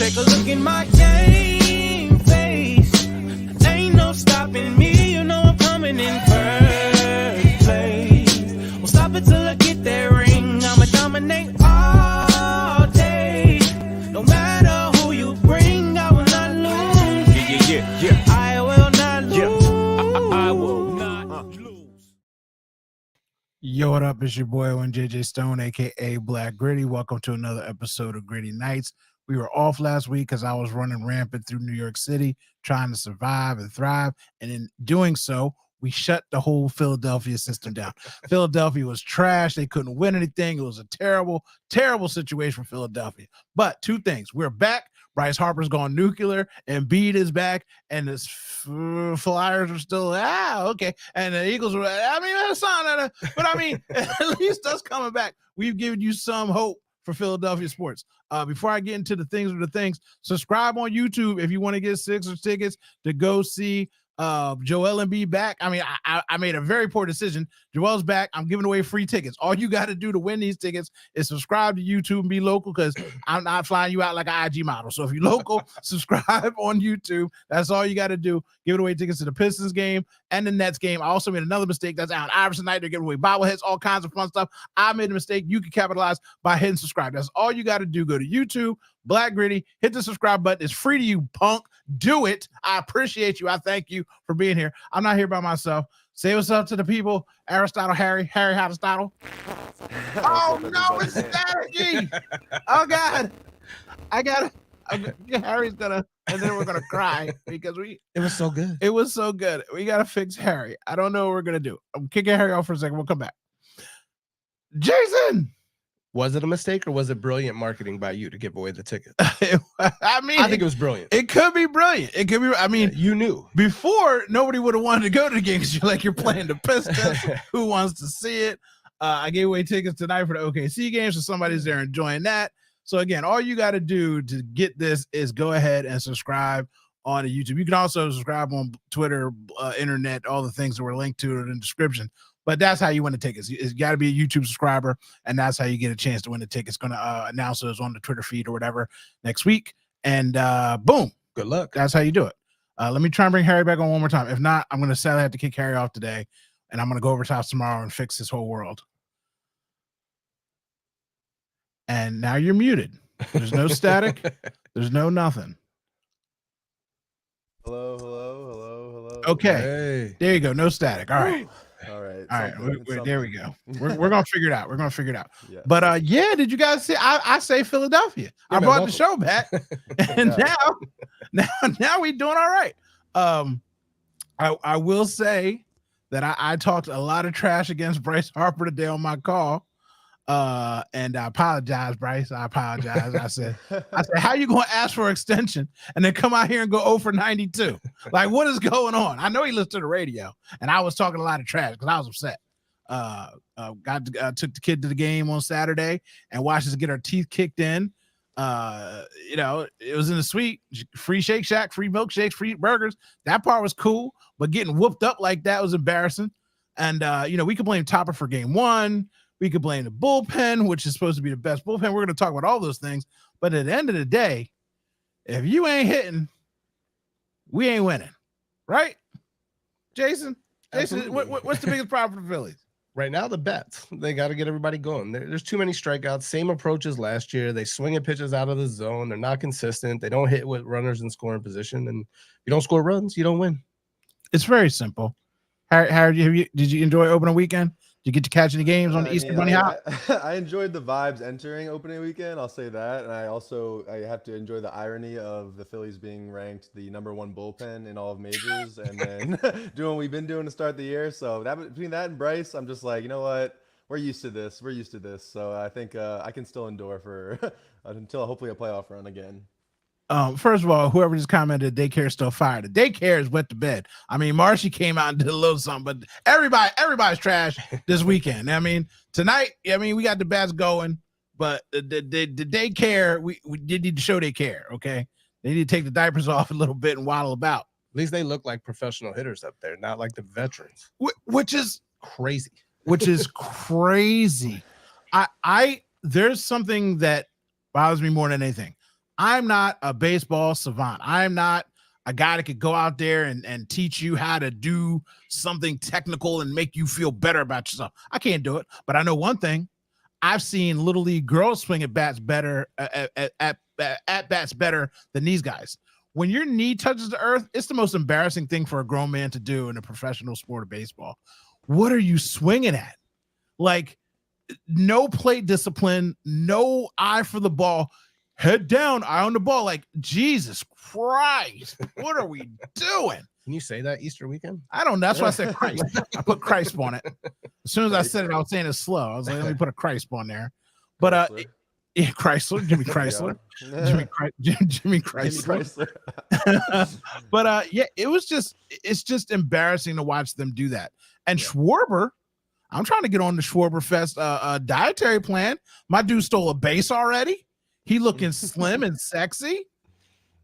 Take a look in my game face. Ain't no stopping me. You know I'm coming in first place. Won't stop it till I get that ring. I'ma dominate all day. No matter who you bring, I will not lose. Yeah. I will not lose. I will not lose. Yo, what up? It's your boy, JJ Stone, a.k.a. Black Gritty. Welcome to another episode of Gritty Nights. We were off last week because I was running rampant through New York City, trying to survive and thrive. And in doing so, we shut the whole Philadephia system down. Philadelphia was trash. They couldn't win anything. It was a terrible, terrible situation for Philadelphia. But two things. We're back. Bryce Harper's gone nuclear. Embiid is back. And the Flyers are still, okay. And the Eagles were, that's not, but at least us coming back, we've given you some hope for Philadelphia sports. Before I get into the things, subscribe on YouTube if you want to get Sixers tickets to go see Joel Embiid back. I made a very poor decision. Joel's back. I'm giving away free tickets. All you got to do to win these tickets is subscribe to YouTube and be local, because I'm not flying you out like an IG model. So if you're local, subscribe on YouTube. That's all you got to do. Giving away tickets to the Pistons game and the Nets game. I also made another mistake. That's Allen Iverson night. They're giving away bobbleheads, all kinds of fun stuff. I made a mistake. You can capitalize by hitting subscribe. That's all you got to do. Go to YouTube, Black Gritty, hit the subscribe button. It's free to you, punk. Do it. I appreciate you. I thank you for being here. I'm not here by myself. Say what's up to the people. Aristotle, Harry Aristotle. Oh no, it's staticky. Oh God. Harry's gonna, and then we're gonna cry because it was so good. It was so good. We gotta fix Harry. I don't know what we're gonna do. I'm kicking Harry off for a second. We'll come back. Jason. Was it a mistake or was it brilliant marketing by you to give away the ticket? I think it was brilliant. It could be brilliant. It could be. You knew before, nobody would have wanted to go to the game because you're playing the Pistons. Who wants to see it? I gave away tickets tonight for the OKC game, so somebody's there enjoying that. So again, all you got to do to get this is go ahead and subscribe on the YouTube. You can also subscribe on Twitter, internet, all the things that were linked to it in the description. But that's how you win the tickets. It's got to be a YouTube subscriber, and that's how you get a chance to win the tickets. Going to announce those on the Twitter feed or whatever next week. And boom. Good luck. That's how you do it. Let me try and bring Harry back on one more time. If not, I'm going to sadly have to kick Harry off today, and I'm going to go over to house tomorrow and fix this whole world. And now you're muted. There's no static. There's no nothing. Hello. Okay. Hey. There you go. No static. All right. All right. There we go. We're gonna figure it out. Yeah. But Did you guys see? I say Philadelphia. Yeah, I brought welcome. the show back, and now we doing all right. I will say that I talked a lot of trash against Bryce Harper today on my call. And I apologize, Bryce. I apologize. I said, how you gonna ask for extension and then come out here and go 0 for 92? Like, what is going on? I know he listened to the radio, and I was talking a lot of trash because I was upset. Took the kid to the game on Saturday and watched us get our teeth kicked in. It was in the suite, free Shake Shack, free milkshakes, free burgers. That part was cool, but getting whooped up like that was embarrassing. And we could blame Topper for game one. We could blame the bullpen, which is supposed to be the best bullpen. We're going to talk about all those things. But at the end of the day, if you ain't hitting, we ain't winning. Right? Jason, what's the biggest problem for the Phillies? Right now, the bats. They got to get everybody going. There's too many strikeouts. Same approach as last year. They swing at pitches out of the zone. They're not consistent. They don't hit with runners in scoring position. And if you don't score runs, you don't win. It's very simple. Harry, did you enjoy opening weekend? Did you get to catch any games on the Easter Bunny Hop? I enjoyed the vibes entering opening weekend. I'll say that. And I have to enjoy the irony of the Phillies being ranked the #1 bullpen in all of majors and then doing what we've been doing to start the year. So between that and Bryce, I'm just like, you know what? We're used to this. So I think I can still endure for until hopefully a playoff run again. First of all, whoever just commented, daycare is still fired. The daycare is wet to bed. Marshy came out and did a little something, but everybody's trash this weekend. Tonight, we got the bats going, but the daycare, we did need to show they care. Okay, they need to take the diapers off a little bit and waddle about. At least they look like professional hitters up there, not like the veterans. Which is crazy. There's something that bothers me more than anything. I'm not a baseball savant. I'm not a guy that could go out there and teach you how to do something technical and make you feel better about yourself. I can't do it, but I know one thing. I've seen little league girls swing at bats better at bats better than these guys. When your knee touches the earth, it's the most embarrassing thing for a grown man to do in a professional sport of baseball. What are you swinging at? Like, no plate discipline, no eye for the ball, head down, eye on the ball. Like, Jesus Christ, what are we doing? Can you say that Easter weekend? I don't know. That's why I said Christ. I put Christ on it. As soon as I said it, I was saying it slow. I was like, let me put a Christ on there. But yeah, Chrysler, Jimmy Chrysler, Jimmy Chrysler. But yeah, it's just embarrassing to watch them do that. And Schwarber, I'm trying to get on the Schwarber Fest dietary plan. My dude stole a base already. He looking slim and sexy.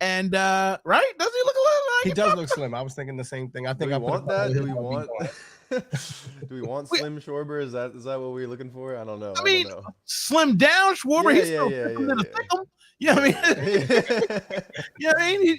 And right? Does he look a little like he does look slim? I was thinking the same thing. I think do I we want that. Do we want? Do we want Wait. Slim Schwarber? Is that what we're looking for? I don't know. I mean, don't know. slim down Schwarber. Yeah, He's still yeah. thick. You know what I mean? You know what I mean?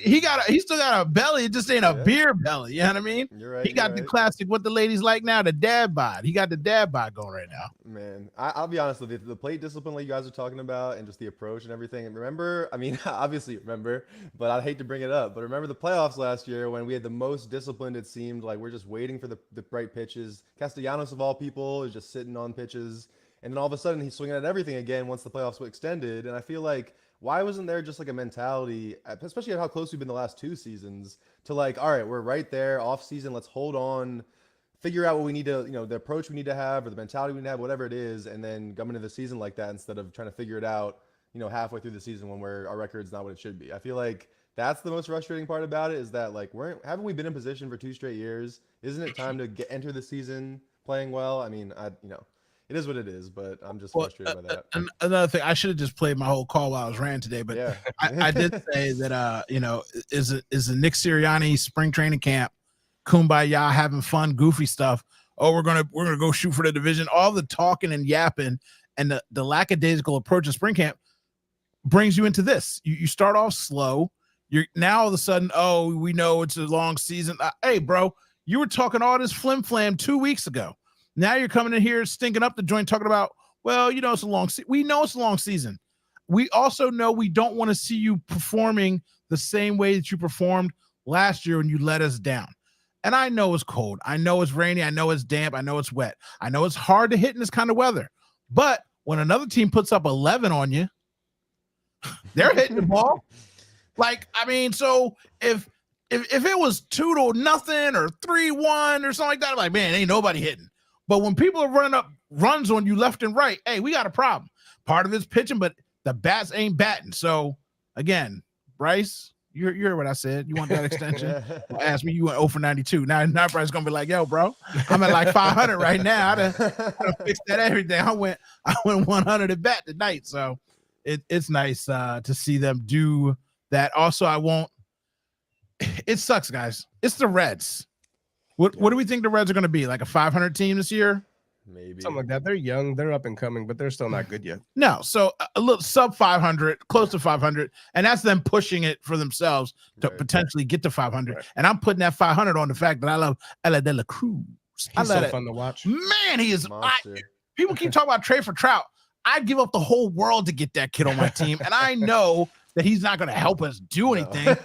He still got a belly. It just ain't a beer belly. You know what I mean? You're right. He got the classic, what the ladies like now, the dad bod. He got the dad bod going right now. Man, I'll be honest with you. The plate discipline like you guys are talking about and just the approach and everything. And remember, I mean, obviously remember, but I hate to bring it up, but remember the playoffs last year when we had the most disciplined, it seemed like we're just waiting for the right pitches. Castellanos, of all people, is just sitting on pitches. And then all of a sudden he's swinging at everything again once the playoffs were extended. And I feel like, why wasn't there just like a mentality, especially at how close we've been the last 2 seasons, to like, all right, we're right there off season. Let's hold on, figure out what we need to, the approach we need to have or the mentality we need to have, whatever it is. And then come into the season like that instead of trying to figure it out, halfway through the season when our record's not what it should be. I feel like that's the most frustrating part about it is that like, haven't we been in position for 2 straight years? Isn't it time to enter the season playing well? I mean, it is what it is, but I'm just frustrated by that. Another thing, I should have just played my whole call while I was ranting today, but yeah. I did say that, is a Nick Sirianni spring training camp, kumbaya, having fun, goofy stuff. Oh, we're gonna go shoot for the division. All the talking and yapping and the lackadaisical approach of spring camp brings you into this. You start off slow. You're now all of a sudden, oh, we know it's a long season. Hey, bro, you were talking all this flim flam 2 weeks ago. Now you're coming in here stinking up the joint talking about, well, it's a long season. We know it's a long season. We also know we don't want to see you performing the same way that you performed last year when you let us down. And I know it's cold. I know it's rainy. I know it's damp. I know it's wet. I know it's hard to hit in this kind of weather. But when another team puts up 11 on you, they're hitting the ball. Like, I mean, so if it was 2-0 or 3-1 or something like that, I'm like, man, ain't nobody hitting. But when people are running up runs on you left and right, hey, we got a problem. Part of it's pitching, but the bats ain't batting. So again, Bryce, you heard what I said. You want that extension? Well, ask me. You went 0 for 92. Now Bryce is gonna be like, yo, bro, I'm at like 500 right now. I done fixed that everything. I went 100 at bat tonight. So it's nice to see them do that. Also, it sucks, guys. It's the Reds. What do we think the Reds are going to be? Like a 500 team this year? Maybe something like that. They're young, they're up and coming, but they're still not good yet. No, so a little sub 500, close to 500, and that's them pushing it for themselves to potentially get to 500. Right. And I'm putting that 500 on the fact that I love Ella De La Cruz. He's so fun to watch. Man, he is. People keep talking about trade for Trout. I'd give up the whole world to get that kid on my team, and I know that he's not going to help us do anything.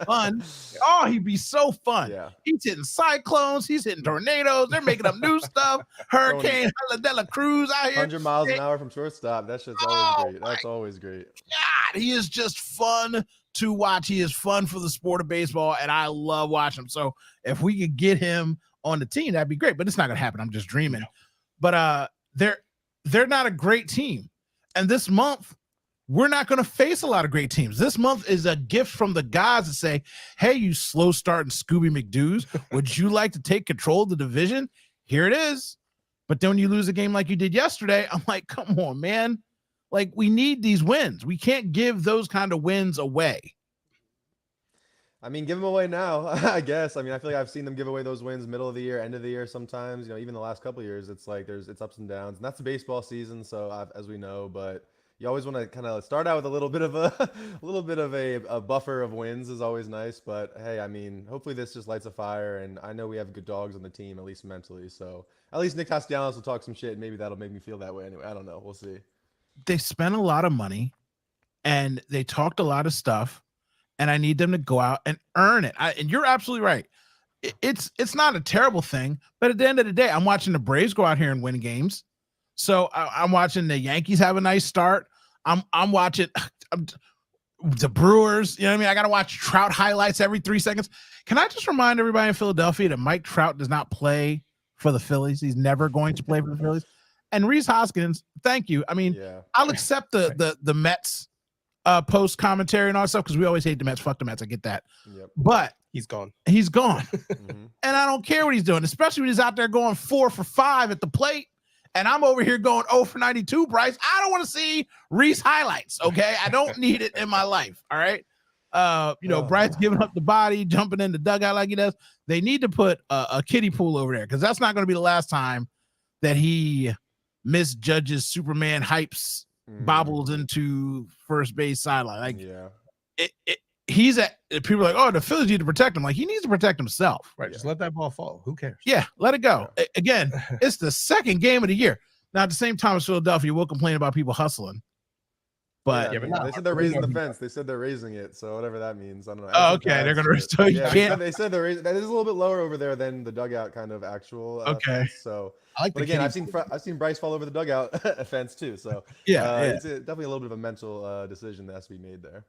Fun. Oh, he'd be so fun. Yeah. He's hitting cyclones. He's hitting tornadoes. They're making up new stuff. Hurricane De La Cruz out here. 100 miles an hour from shortstop. That shit's always great. That's always great. God, he is just fun to watch. He is fun for the sport of baseball, and I love watching him. So if we could get him on the team, that'd be great. But it's not going to happen. I'm just dreaming. But they're not a great team. And this month, we're not going to face a lot of great teams. This month is a gift from the gods to say, hey, you slow starting Scooby McDoos, would you like to take control of the division? Here it is. But then when you lose a game like you did yesterday, I'm like, come on, man. Like, we need these wins. We can't give those kind of wins away. I mean, give them away now, I guess. I mean, I feel like I've seen them give away those wins middle of the year, end of the year sometimes. Even the last couple of years, it's like it's ups and downs. And that's the baseball season, so as we know. But you always want to kind of start out with a little bit of a buffer of wins is always nice. But hey, I mean, hopefully this just lights a fire, and I know we have good dogs on the team, at least mentally. So at least Nick Castellanos will talk some shit, and maybe that'll make me feel that way anyway. I don't know. We'll see. They spent a lot of money, and they talked a lot of stuff, and I need them to go out and earn it. And you're absolutely right. It's not a terrible thing, but at the end of the day, I'm watching the Braves go out here and win games. So I'm watching the Yankees have a nice start. I'm watching the Brewers. You know what I mean? I got to watch Trout highlights every 3 seconds. Can I just remind everybody in Philadelphia that Mike Trout does not play for the Phillies? He's never going to play for the Phillies. And Reese Hoskins, thank you. I mean, I'll accept the Mets post commentary and all that stuff because we always hate the Mets. Fuck the Mets. I get that. Yep. But he's gone. And I don't care what he's doing, especially when he's out there going 4 for 5 at the plate. And I'm over here going 0 for 92, Bryce. I don't want to see Reese highlights, okay? I don't need it in my life, all right? Bryce giving up the body, jumping in the dugout like he does. They need to put a kiddie pool over there because that's not going to be the last time that he misjudges Superman hypes, bobbles into first base sideline. Like, people are like, oh, the Phillies need to protect him. Like, he needs to protect himself. Right. Just let that ball fall. Who cares? Yeah, let it go. Again, it's the second game of the year. Now, at the same time as Philadelphia, we'll complain about people hustling. But they said they're raising the fence. They said they're raising it. So whatever that means, I don't know. Oh, okay. They're going to restore. They said they're raising. That is a little bit lower over there than the dugout kind of actual fence. So, but again, I've seen Bryce fall over the dugout fence too. So it's definitely a little bit of a mental decision that has to be made there.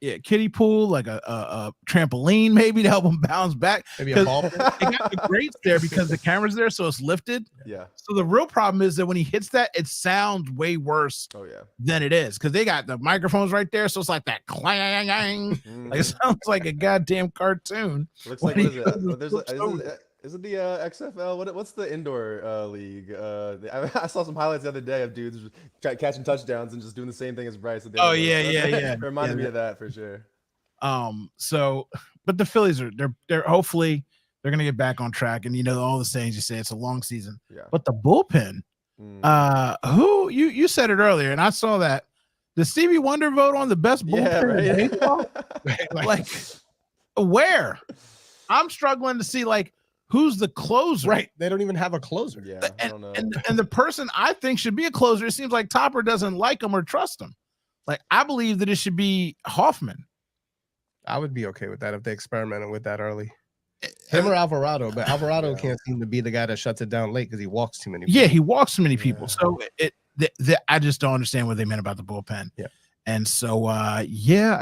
Yeah, kiddie pool, like a trampoline maybe to help him bounce back. Maybe a ball. They got the grates there because the camera's there, so it's lifted. Yeah. So the real problem is that when he hits that, it sounds way worse than it is because they got the microphones right there, so it's like that clang. Like it sounds like a goddamn cartoon. Looks like is it the XFL? What's the indoor league? I saw some highlights the other day of dudes catching touchdowns and just doing the same thing as Bryce. Yeah. It reminded me of that for sure. But the Phillies they're hopefully they're gonna get back on track, and all the sayings you say, it's a long season. Yeah. But the bullpen, who you said it earlier, and I saw that the Stevie Wonder vote on the best bullpen in baseball. Like where? I'm struggling to see who's the closer? Right. They don't even have a closer. Yeah. I don't know. And the person I think should be a closer, it seems like Topper doesn't like him or trust him. Like, I believe that it should be Hoffman. I would be okay with that if they experimented with that early. Him or Alvarado, but Alvarado can't seem to be the guy that shuts it down late because he walks too many people. Yeah, he walks too many people. So I just don't understand what they meant about the bullpen. Yeah. And so, I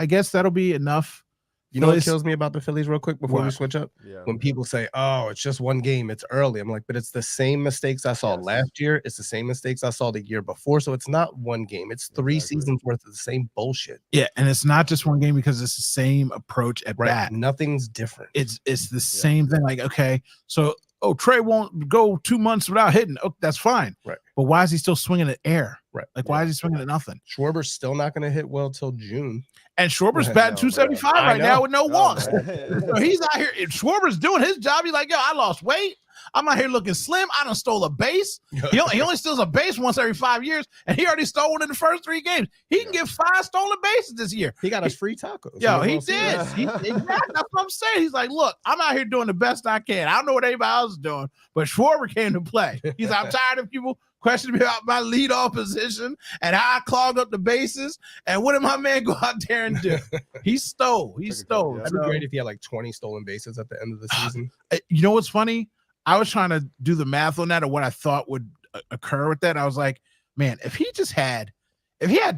guess that'll be enough. You know what kills me about the Phillies real quick before we switch up? Yeah. When people say, oh, it's just one game, it's early. I'm like, but it's the same mistakes I saw last year. It's the same mistakes I saw the year before. So it's not one game. It's 3 seasons worth of the same bullshit. Yeah, and it's not just one game because it's the same approach at bat. Nothing's different. It's the same thing. Like, okay, so Trey won't go 2 months without hitting. Oh, that's fine. Right. But why is he still swinging at air? Right. Like, why is he swinging at nothing? Schwarber's still not going to hit well till June. And Schwarber's batting 275 right now with no walks. So he's out here. If Schwarber's doing his job, he's like, yo, I lost weight. I'm out here looking slim. I done stole a base. He only steals a base once every 5 years, and he already stole one in the first 3 games. He can get 5 stolen bases this year. He got us free tacos. Yo, he did. Exactly. That's what I'm saying. He's like, look, I'm out here doing the best I can. I don't know what anybody else is doing, but Schwarber came to play. He's like, I'm tired of people questioning me about my leadoff position and how I clog up the bases. And what did my man go out there and do? He stole. That'd be great if he had like 20 stolen bases at the end of the season. You know what's funny? I was trying to do the math on that or what I thought would occur with that. I was like, man, if he had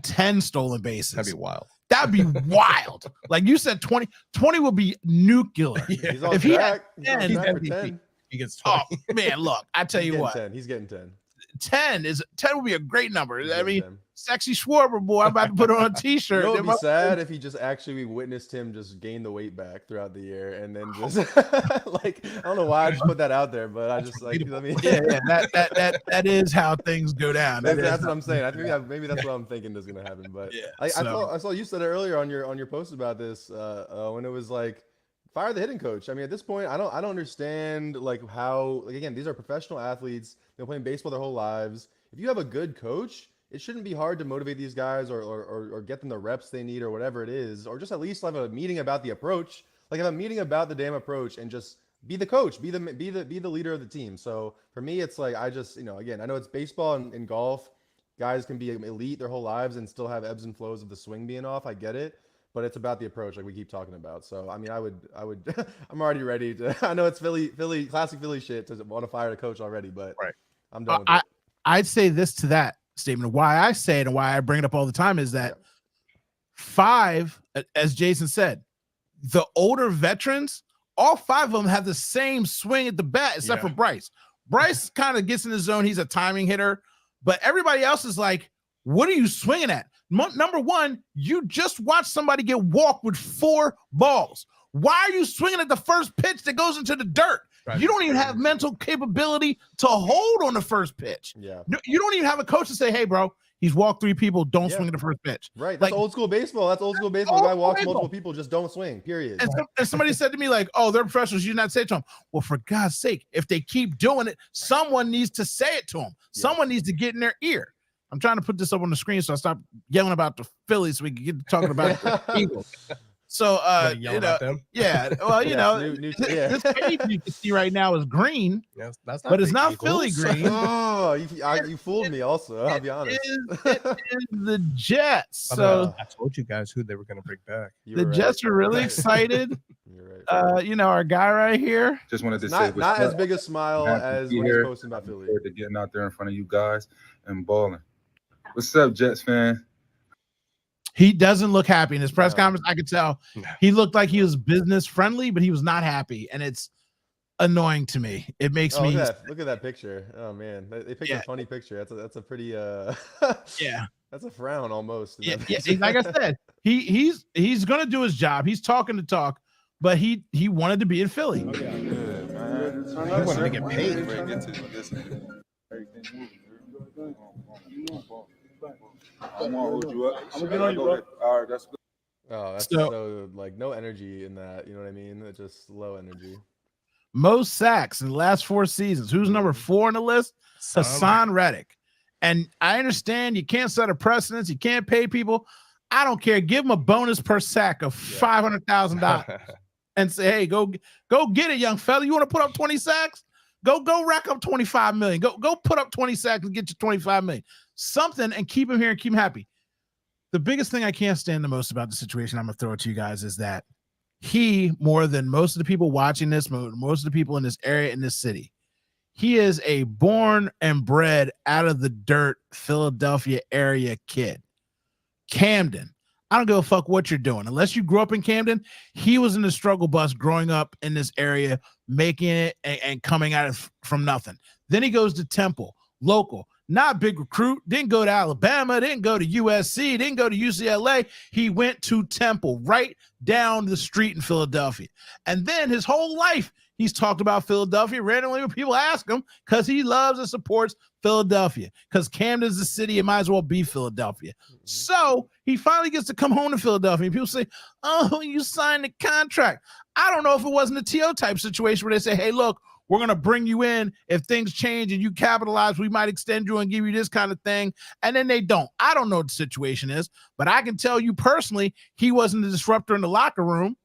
10 stolen bases, that'd be wild. That'd be wild. Like you said, 20 would be nuclear. Yeah. He's on if track. He had 10, he's MVP. He gets 20. Oh man, look, I tell you what, 10. He's getting 10. 10 would be a great number. I mean, 10. Sexy Schwarber boy, I'm about to put on a t-shirt. It would be sad if he just actually witnessed him just gain the weight back throughout the year and then just like, I don't know why I just put that out there, but I just like, I mean, that is how things go down. That's what I'm saying. I think maybe that's what I'm thinking is going to happen. But I saw you said it earlier on your post about this when it was like, fire the hitting coach. I mean, at this point, I don't understand like how, like, again, these are professional athletes. They're playing baseball their whole lives. If you have a good coach, it shouldn't be hard to motivate these guys or get them the reps they need or whatever it is, or just at least have a meeting about the approach. Like have a meeting about the damn approach and just be the coach, be the leader of the team. So for me, it's like I just, again, I know it's baseball and golf. Guys can be elite their whole lives and still have ebbs and flows of the swing being off. I get it. But it's about the approach, like we keep talking about. So I mean, I would, I'm already ready to. I know it's classic Philly shit to want to fire the coach already, but Right. I'm done with it. I'd say this to that statement. Why I say it and why I bring it up all the time is that 5, as Jason said, the older veterans, all 5 of them have the same swing at the bat, except for Bryce. Bryce kind of gets in the zone. He's a timing hitter, but everybody else is like, what are you swinging at? Number one, you just watched somebody get walked with 4 balls. Why are you swinging at the first pitch that goes into the dirt? Right. You don't even have mental capability to hold on the first pitch. Yeah. You don't even have a coach to say, hey, bro, he's walked 3 people. Don't swing at the first pitch. Right. That's old school baseball. That's old school baseball. Guy walks multiple people, just don't swing, period. And somebody said to me, like, oh, they're professionals. You not say it to them. Well, for God's sake, if they keep doing it, someone needs to say it to them. Yeah. Someone needs to get in their ear. I'm trying to put this up on the screen so I stop yelling about the Phillies so we can get talking about the Eagles. So, at them. Yeah, well, this page you can see right now is green, that's not, but it's not Eagles. Philly green. Oh, you fooled me also, I'll be honest. It is the Jets. So I told you guys who they were going to bring back. The Jets are really excited. You're right. Our guy right here. Just wanted to say not as big a smile as when he's posting about Philly. To getting out there in front of you guys and balling. What's up, Jets fan? He doesn't look happy in his press conference. I could tell he looked like he was business friendly, but he was not happy, and it's annoying to me. It makes me look at that picture. Oh man, they picked a funny picture. That's a pretty that's a frown almost. Yeah, like I said, he's gonna do his job. He's talking the talk, but he wanted to be in Philly. Oh, yeah. Good, man. He wanted to get paid. I'm gonna hold you up. I'm gonna get on you, bro. All right, that's good. Oh, that's so like no energy in that. You know what I mean? It's just low energy. Most sacks in the last 4 seasons. Who's number 4 on the list? Hassan Reddick. And I understand you can't set a precedence. You can't pay people. I don't care. Give them a bonus per sack of $500,000 and say, hey, go get it, young fella. You want to put up 20 sacks? Go rack up 25 million. Go put up 20 sacks and get you 25 million. Something, and keep him here and keep him happy. The biggest thing I can't stand the most about the situation, I'm gonna throw it to you guys, is that he, more than most of the people watching this, most of the people in this area, in this city, he is a born and bred out of the dirt Philadelphia area kid. Camden. I don't give a fuck what you're doing. Unless you grew up in Camden, he was in the struggle bus growing up in this area, making it and coming at it from nothing. Then he goes to Temple, local, not a big recruit, didn't go to Alabama, didn't go to USC, didn't go to UCLA. He went to Temple, right down the street in Philadelphia. And then his whole life, he's talked about Philadelphia randomly when people ask him, because he loves and supports Philadelphia, because Camden's the city, it might as well be Philadelphia. So he finally gets to come home to Philadelphia, and people say, oh, you signed the contract. I don't know if it wasn't a TO type situation where they say, hey, look, we're going to bring you in. If things change and you capitalize, we might extend you and give you this kind of thing. And then they don't. I don't know what the situation is, but I can tell you personally, he wasn't a disruptor in the locker room.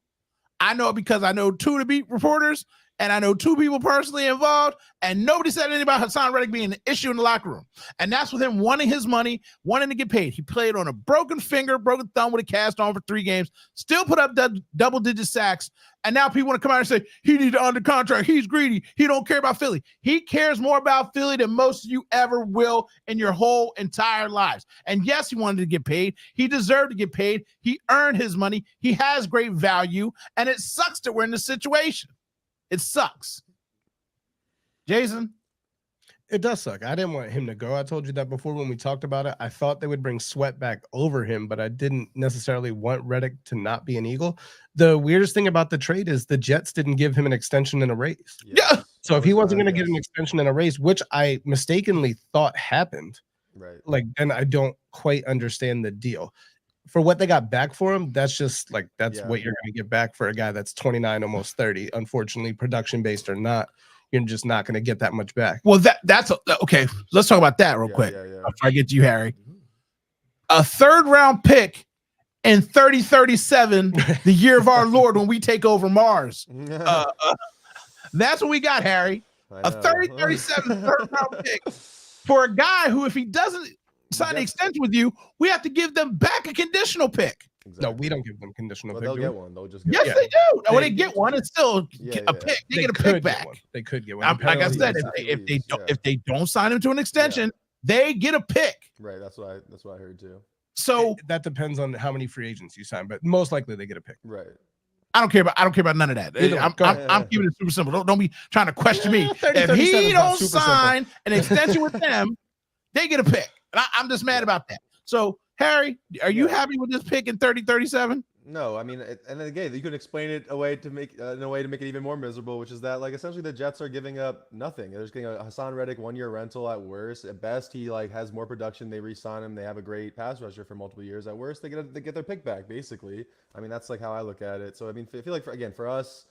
I know it because I know 2 of the beat reporters, and I know 2 people personally involved, and nobody said anything about Hassan Reddick being an issue in the locker room. And that's with him wanting his money, wanting to get paid. He played on a broken finger, broken thumb with a cast on for 3 games, still put up double-digit sacks, and now people want to come out and say, he needs to under contract, he's greedy, he don't care about Philly. He cares more about Philly than most of you ever will in your whole entire lives. And yes, he wanted to get paid. He deserved to get paid. He earned his money. He has great value, and it sucks that we're in this situation. It sucks. Jason? It does suck. I didn't want him to go. I told you that before when we talked about it. I thought they would bring Sweat back over him, but I didn't necessarily want Reddick to not be an Eagle. The weirdest thing about the trade is the Jets didn't give him an extension and a raise. Yeah. So if he wasn't going to get an extension and a raise, which I mistakenly thought happened, right? Like, then I don't quite understand the deal. For what they got back for him, that's just like, that's what you're going to get back for a guy that's 29, almost 30. Unfortunately, production based or not, you're just not going to get that much back. Well, that's okay. Let's talk about that real quick. Before I get to you, Harry. a 3rd round pick in 3037, the year of our Lord, when we take over Mars. That's what we got, Harry. A 3037 3rd round pick for a guy who, if he doesn't sign the extension with you, we have to give them back a conditional pick. No, we don't give them conditional pick. They'll get one. They'll just get Yes, one. they do. When they get one, it's still a pick. They get a pick back. They could get one. Like I said, if they don't sign him to an extension, they get a pick. Right. That's what I heard too. So that depends on how many free agents you sign, but most likely they get a pick. Right. I don't care about none of that. I'm keeping it super simple. Don't be trying to question me. 30, If he don't super sign an extension with them, they get a pick. And I'm just mad about that. So, Harry, are you happy with this pick in 3037? No, I mean, and then again, you could explain it a way to make in a way to make it even more miserable, which is that like essentially the Jets are giving up nothing. They're just getting a Hassan Reddick 1-year rental at worst. At best, he like has more production. They re-sign him. They have a great pass rusher for multiple years. At worst, they get their pick back. Basically, I mean that's like how I look at it. So I mean, I feel like for us,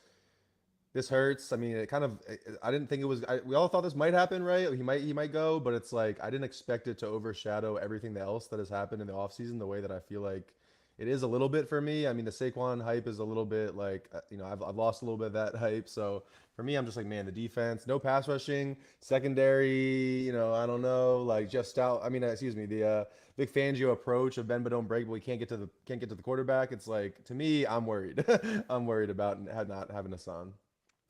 this hurts. I mean, it kind of. I didn't think it was. We all thought this might happen, right? He might go, but it's like I didn't expect it to overshadow everything else that has happened in the offseason. The way that I feel like it is a little bit for me. I mean, the Saquon hype is a little bit like, I've lost a little bit of that hype. So for me, I'm just like, man, the defense, no pass rushing, secondary, I don't know, like just out. I mean, excuse me, the Vic Fangio approach of bend but don't break, but we can't get to the quarterback. It's like, to me, I'm worried. I'm worried about not having a son.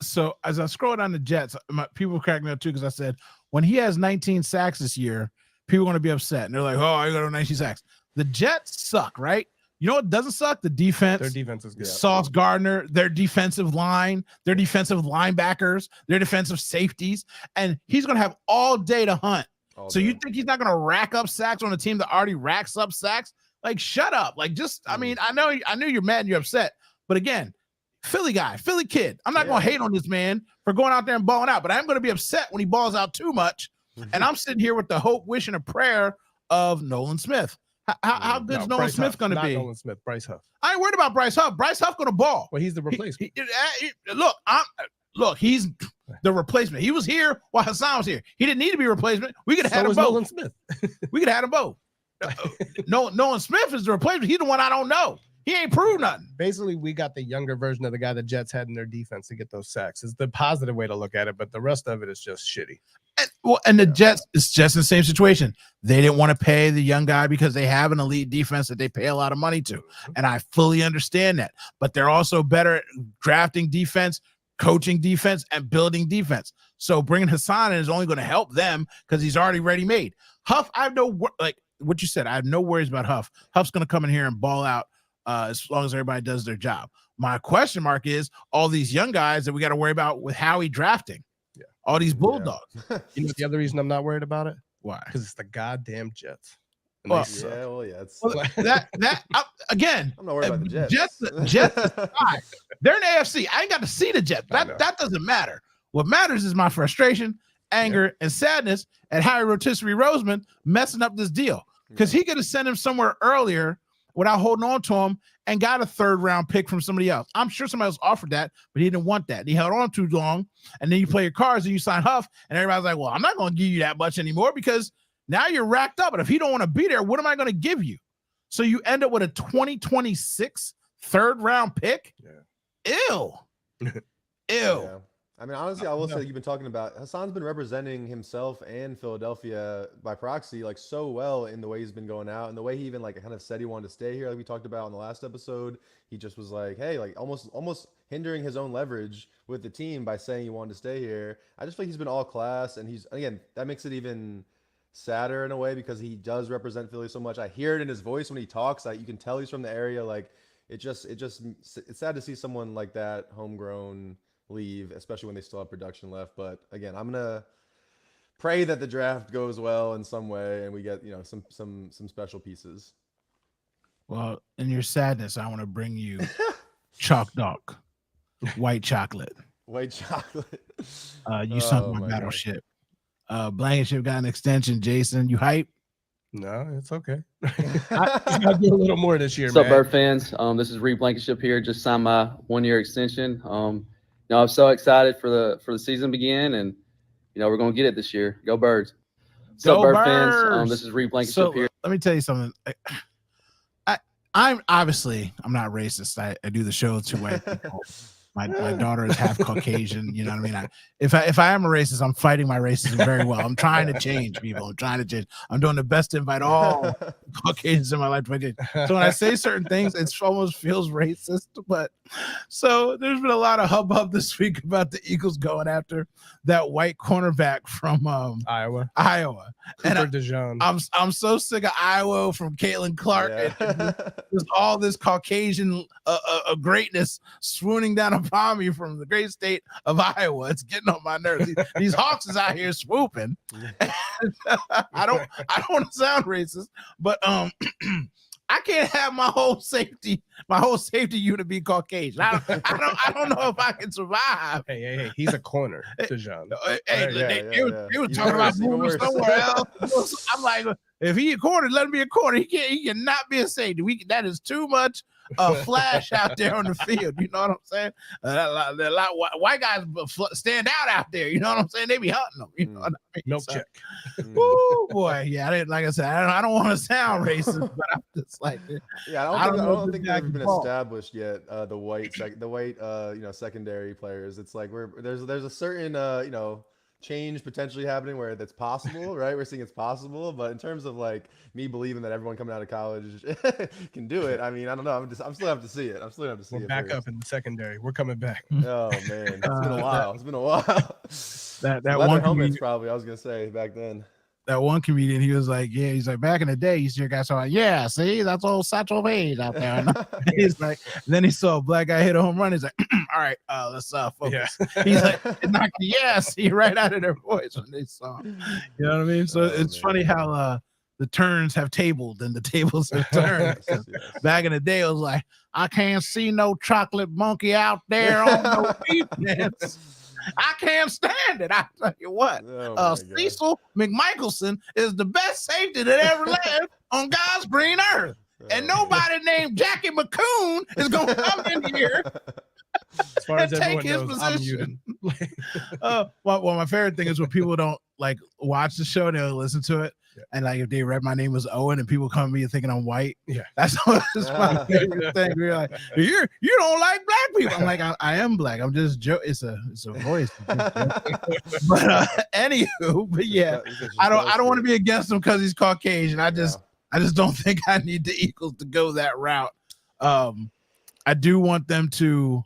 So as I scroll down the Jets, people crack me up too because I said when he has 19 sacks this year, people are going to be upset. And they're like, oh, I got 19 sacks. The Jets suck, right? You know what doesn't suck? The defense. Their defense is good. Sauce Gardner, their defensive line, their defensive linebackers, their defensive safeties. And he's going to have all day to hunt. You think he's not going to rack up sacks on a team that already racks up sacks? Like, shut up. Like, I mean, I know you're mad and you're upset. But again, Philly guy, Philly kid. I'm not going to hate on this man for going out there and balling out, but I'm going to be upset when he balls out too much. And I'm sitting here with the hope, wish, and a prayer of Nolan Smith. How good is Nolan Smith going to be? Nolan Smith, Bryce Huff. I ain't worried about Bryce Huff. Bryce Huff going to ball. Well, he's the replacement. Look, he's the replacement. He was here while Hassan was here. He didn't need to be a replacement. We could have had him both. Nolan Smith. We could have had him both. Nolan Smith is the replacement. He's the one I don't know. He ain't proved nothing. Basically, we got the younger version of the guy the Jets had in their defense to get those sacks. It's the positive way to look at it, but the rest of it is just shitty. And the Jets is just in the same situation. They didn't want to pay the young guy because they have an elite defense that they pay a lot of money to. And I fully understand that. But they're also better at drafting defense, coaching defense, and building defense. So bringing Hassan in is only going to help them because he's already ready-made. Huff, I have what you said, I have no worries about Huff. Huff's going to come in here and ball out as long as everybody does their job. My question mark is all these young guys that we got to worry about with Howie drafting. Yeah. All these Bulldogs. Yeah. You know the other reason I'm not worried about it? Why? Because it's the goddamn Jets. Again, I'm not worried about the Jets. Jets they're in the AFC. I ain't got to see the Jets. That doesn't matter. What matters is my frustration, anger, and sadness at Harry Rotisserie Roseman messing up this deal. Because he could have sent him somewhere earlier without holding on to him and got a 3rd round pick from somebody else. I'm sure somebody else offered that, but he didn't want that. And he held on too long. And then you play your cards and you sign Huff, and everybody's like, well, I'm not going to give you that much anymore because now you're racked up. But if he don't want to be there, what am I going to give you? So you end up with a 2026 3rd round pick? Yeah. Ew. Yeah. I mean, honestly, I will say you've been talking about Hassan's been representing himself and Philadelphia by proxy like so well in the way he's been going out and the way he even like kind of said he wanted to stay here. Like we talked about in the last episode, he just was like, hey, like almost hindering his own leverage with the team by saying he wanted to stay here. I just feel like he's been all class, and that makes it even sadder in a way because he does represent Philly so much. I hear it in his voice when he talks. Like you can tell he's from the area. Like it's sad to see someone like that homegrown leave, especially when they still have production left. But again, I'm gonna pray that the draft goes well in some way and we get some special pieces. Well, in your sadness, I want to bring you Chalk Dog, white chocolate. You sunk my battleship. Blankenship got an extension. Jason, you hype? No, it's okay. I gotta do a little more this year. What's up, Bird fans? This is Reed Blankenship here. Just signed my 1-year extension. I'm so excited for the season begin, and we're gonna get it this year. Go Birds! What's up, Bird fans? This is Reed Blankenship here. let me tell you something. I'm not racist. I do the show to white people. My daughter is half Caucasian. You know what I mean? If I am a racist, I'm fighting my racism very well. I'm trying to change people. I'm trying to change. I'm doing the best to invite all Caucasians in my life. So when I say certain things, it almost feels racist. But so there's been a lot of hubbub this week about the Eagles going after that white cornerback from Iowa. And Cooper DeJean. I'm so sick of Iowa from Caitlin Clark. Yeah. There's all this Caucasian greatness swooning down upon me from the great state of Iowa. It's getting on my nerves. These Hawks is out here swooping. I don't want to sound racist, but I can't have my whole safety unit be Caucasian. I don't know if I can survive. Hey, he's a corner, DeJean. They were talking about moving somewhere else. I'm like, if he a corner, let him be a corner. He cannot be a safety. That is too much flash out there on the field. You know what I'm saying? A lot white guys stand out there. You know what I'm saying? They be hunting them. You know what I mean? Nope, check. Woo, boy, yeah. Like I said, I don't want to sound racist, but I'm just like, yeah, I don't think they've ever been established yet. The white secondary players. It's like there's a certain change potentially happening where that's possible, right? We're seeing it's possible, but in terms of like me believing that everyone coming out of college can do it, I mean, I don't know. I'm still have to see it. We're back up in the secondary. We're coming back. Oh man, it's been a while. That one helmet's probably I was gonna say back then. That one comedian, he was like, back in the day, you still got someone, yeah, see, that's old Satchel Paige out there. He's like, then he saw a black guy hit a home run. He's like, all right, let's focus. Yeah. He's like, see right out of their voice when they saw him. You know what I mean? So it's funny how the turns have tabled and the tables have turned. Yes. Back in the day, it was like, I can't see no chocolate monkey out there on no defense. I can't stand it. I tell you what, Cecil McMichelson is the best safety that ever lived on God's green earth. And nobody named Jackie McCoon is going to come in here as far as and take his knows, position. Well, my favorite thing is when people don't like watch the show, they'll listen to it. Yeah. And like if they read my name was Owen and people come to me thinking I'm white, that's my favorite thing. We're like, you don't like black people. I'm like, I am black. I'm just joking. It's a voice. But anywho, but yeah, I don't want to be against him because he's Caucasian. I just don't think I need the Eagles to go that route. I do want them to.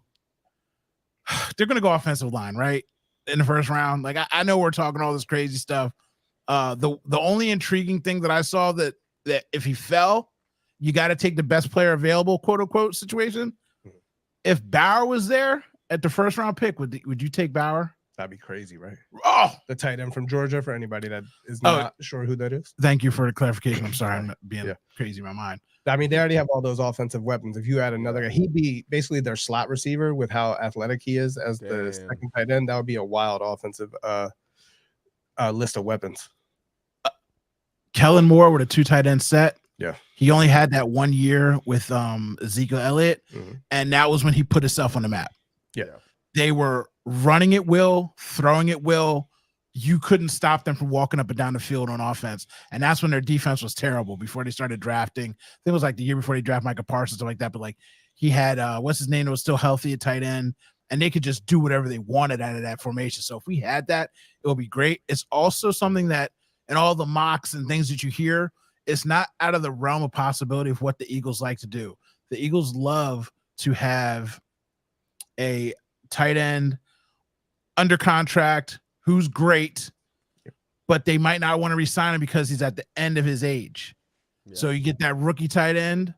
They're going to go offensive line, right? In the first round. Like I know we're talking all this crazy stuff. The only intriguing thing that I saw that if he fell, you got to take the best player available, quote unquote situation. If Bauer was there at the first round pick, would you take Bauer? That'd be crazy, right? Oh, the tight end from Georgia. For anybody that is not sure who that is, thank you for the clarification. I'm sorry, I'm being crazy in my mind. I mean, they already have all those offensive weapons. If you add another guy, he'd be basically their slot receiver with how athletic he is as the second tight end. That would be a wild offensive list of weapons. Kellen Moore with a 2 tight end set. Yeah. He only had that 1 year with Ezekiel Elliott, and that was when he put himself on the map. Yeah. They were running at will, throwing at will. You couldn't stop them from walking up and down the field on offense. And that's when their defense was terrible before they started drafting. I think it was like the year before they drafted Micah Parsons, stuff like that. But like he had what's his name that was still healthy at tight end, and they could just do whatever they wanted out of that formation. So if we had that, it would be great. It's also something that in all the mocks and things that you hear, it's not out of the realm of possibility of what the Eagles like to do. The Eagles love to have a tight end under contract who's great, but they might not want to re-sign him because he's at the end of his age. Yeah. So you get that rookie tight end,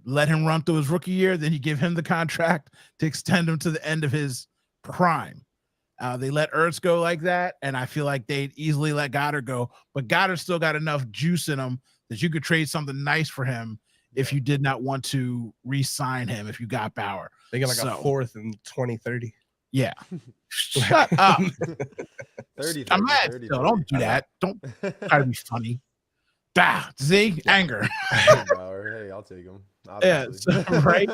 let him run through his rookie year, then you give him the contract to extend him to the end of his prime. They let Ertz go like that, and I feel like they'd easily let Goddard go, but Goddard still got enough juice in him that you could trade something nice for him if you did not want to re-sign him if you got Bauer. They get like a fourth in 2030. Yeah. Shut up. 30, I'm mad. 30, still. Don't do that. Don't try to be funny. See? Anger. Hey, I'll take him. Yeah, Obviously. so, right.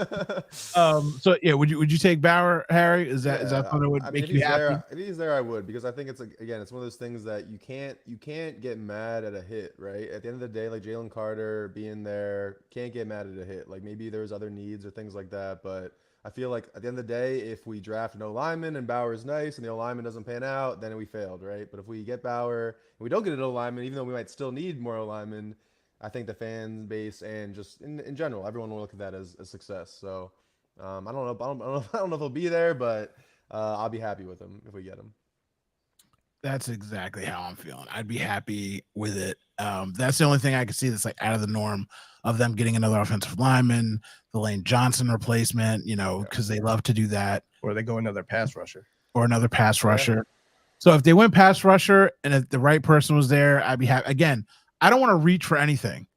So yeah, would you take Bauer, Harry? Is that something that would I mean, make if you he's happy? there, if he's there, I would, because I think it's like, again, it's one of those things that you can't get mad at a hit, right? At the end of the day, like Jalen Carter being there, can't get mad at a hit. Like maybe there's other needs or things like that, but I feel like at the end of the day, if we draft an O-lineman and Bauer's nice and the O-lineman doesn't pan out, then we failed, right? But if we get Bauer and we don't get an O-lineman, even though we might still need more O-linemen, I think the fan base and just in general, everyone will look at that as a success. So I don't know. I don't know if he'll be there, but I'll be happy with him if we get him. That's exactly how I'm feeling. I'd be happy with it. That's the only thing I could see that's like out of the norm of them getting another offensive lineman, the Lane Johnson replacement, because they love to do that. Or they go another pass rusher. Or another pass rusher. So if they went pass rusher and if the right person was there, I'd be happy. Again, I don't want to reach for anything.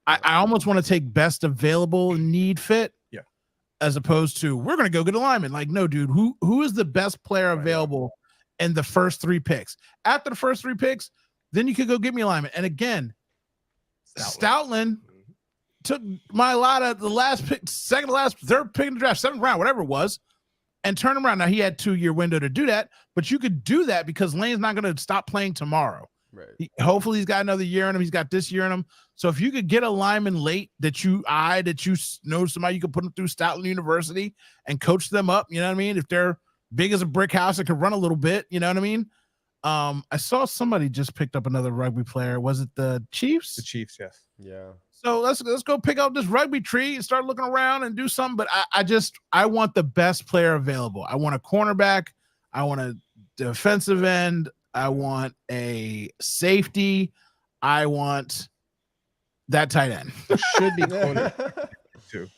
I almost want to take best available need fit. Yeah. As opposed to we're going to go get a lineman. Like, no, dude, who is the best player available in the first 3 picks? After the first 3 picks, then you could go get me a lineman. And again, Stoutland took my lot of the last pick, second to last, third pick in the draft, 7th round, whatever it was, and turn him around. Now he had 2-year window to do that, but you could do that because Lane's not going to stop playing tomorrow. Right. Hopefully he's got another year in him. He's got this year in him. So if you could get a lineman late that you know somebody you could put them through Stoutland University and coach them up, you know what I mean? If they're big as a brick house, it could run a little bit, you know what I mean? I saw somebody just picked up another rugby player. Was it the Chiefs? The Chiefs, yes. Yeah. So let's go pick up this rugby tree and start looking around and do something. But I want the best player available. I want a cornerback. I want a defensive end. I want a safety. I want that tight end. There should be corners too.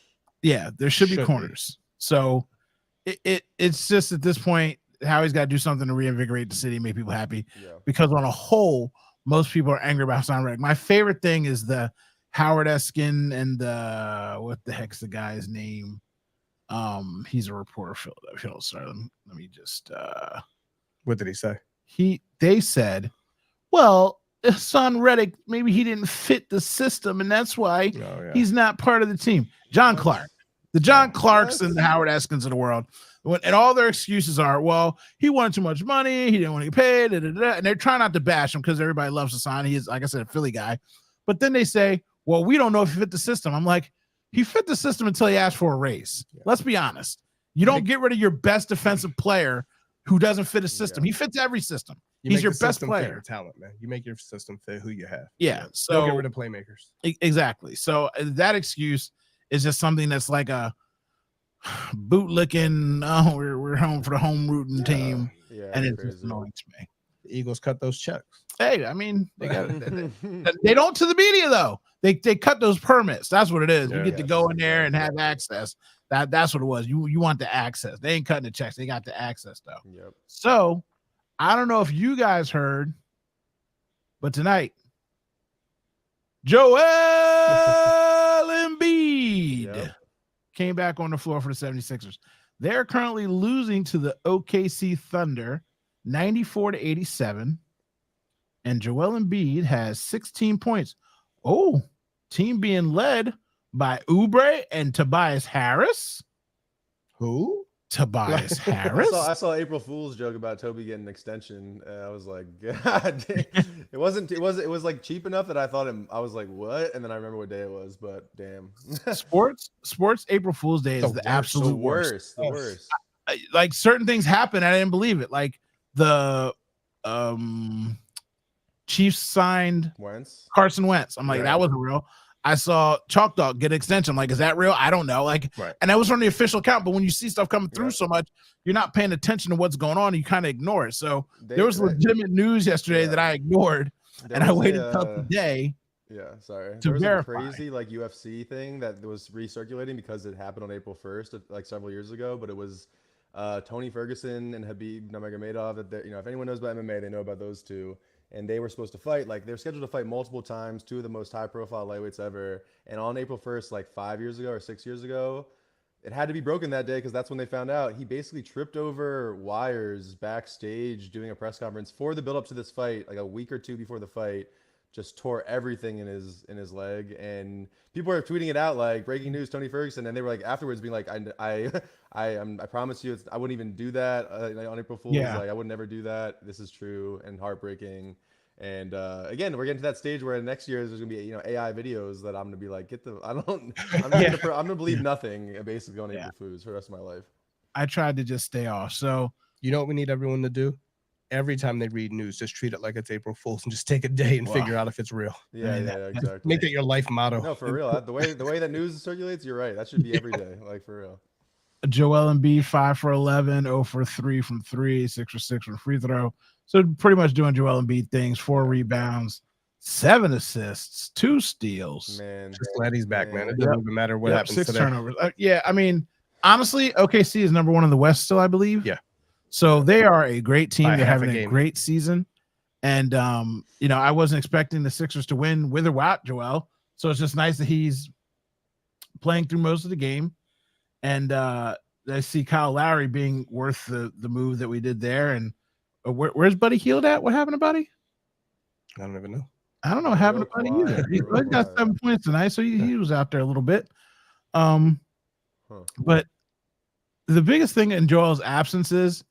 Yeah, there should be Should corners. So it's just at this point, Howie's got to do something to reinvigorate the city, make people happy. Yeah. Because on a whole, most people are angry about Hassan Reddick. My favorite thing is the Howard Eskin and the what the heck's the guy's name? He's a reporter for Philadephia. Sorry, let me just What did he say? They said, well, Hassan Reddick, maybe he didn't fit the system, and that's why he's not part of the team. John Clark, the John Clarks and the Howard Eskins of the world, and all their excuses are, well, he wanted too much money, he didn't want to get paid, and they're trying not to bash him because everybody loves Hassan. He is, like I said, a Philly guy. But then they say, well, we don't know if he fit the system. I'm like, he fit the system until he asked for a raise. Yeah. Let's be honest. You don't get rid of your best defensive player who doesn't fit a system. Yeah. He fits every system. He's your best player. Your talent, man. You make your system fit who you have. Yeah. So don't get rid of playmakers. Exactly. So that excuse is just something that's like a bootlicking. Oh, we're home for the home rooting team, and it's just annoying to me. The Eagles cut those checks. Hey, I mean, they got they don't to the media though. They cut those permits. That's what it is. You get to go in there and have access. That's what it was. You want the access. They ain't cutting the checks. They got the access though. Yep. So I don't know if you guys heard, but tonight, Joel Embiid came back on the floor for the 76ers. They're currently losing to the OKC Thunder 94-87. And Joel Embiid has 16 points. Oh, team being led by Oubre and Tobias Harris. Who? Tobias Harris. I saw April Fool's joke about Toby getting an extension. I was like, God, it was like cheap enough that I thought I was like, what? And then I remember what day it was, but damn. Sports April Fool's Day is the absolute worst. The worst. Like certain things happen. I didn't believe it. Like the Chiefs signed Carson Wentz. I'm like, that wasn't real. I saw Chalk Dog get an extension. I'm like, is that real? I don't know. Like, and that was from the official account. But when you see stuff coming through so much, you're not paying attention to what's going on. And you kind of ignore it. So there was legitimate news yesterday that I ignored, and I waited until today. Yeah, sorry. To verify. A crazy like UFC thing that was recirculating because it happened on April 1st, like several years ago. But it was Tony Ferguson and Khabib Nurmagomedov. That if anyone knows about MMA, they know about those two. And they were supposed to fight, like they were scheduled to fight multiple times, 2 of the most high-profile lightweights ever. And on April 1st, like 5 years ago or 6 years ago, it had to be broken that day because that's when they found out. He basically tripped over wires backstage doing a press conference for the build-up to this fight, like a week or two before the fight. just tore everything in his leg, and people were tweeting it out like breaking news, Tony Ferguson, and they were like afterwards being like, I promise you, I wouldn't even do that on April Fool's. Yeah. Like I would never do that. This is true and heartbreaking. And again, we're getting to that stage where next year there's gonna be AI videos that I'm gonna be like, I'm gonna believe nothing basically on April Fools for the rest of my life. I tried to just stay off. So You know what we need everyone to do? Every time they read news, just treat it like it's April Fool's and just take a day and figure out if it's real. Yeah, exactly. Make that your life motto. No, for real. The way that news circulates, you're right. That should be every day, like for real. Joel Embiid 5 for 11, 0 for 3 from 3, 6 for 6 from free throw. So pretty much doing Joel Embiid things. 4 rebounds, 7 assists, 2 steals. Man, Just glad he's back, man. It doesn't even matter what happens 6 today. turnovers. I mean, honestly, OKC is number 1 in the West still, I believe. Yeah. So they are a great team. By They're half a having a game. great season. And I wasn't expecting the Sixers to win with or without Joel. So it's just nice that he's playing through most of the game. And I see Kyle Lowry being worth the move that we did there. And where's Buddy Hield at? What happened to Buddy? I don't even know. I don't know what happened to Buddy either. He got 7 points tonight, so he was out there a little bit. But the biggest thing in Joel's absence is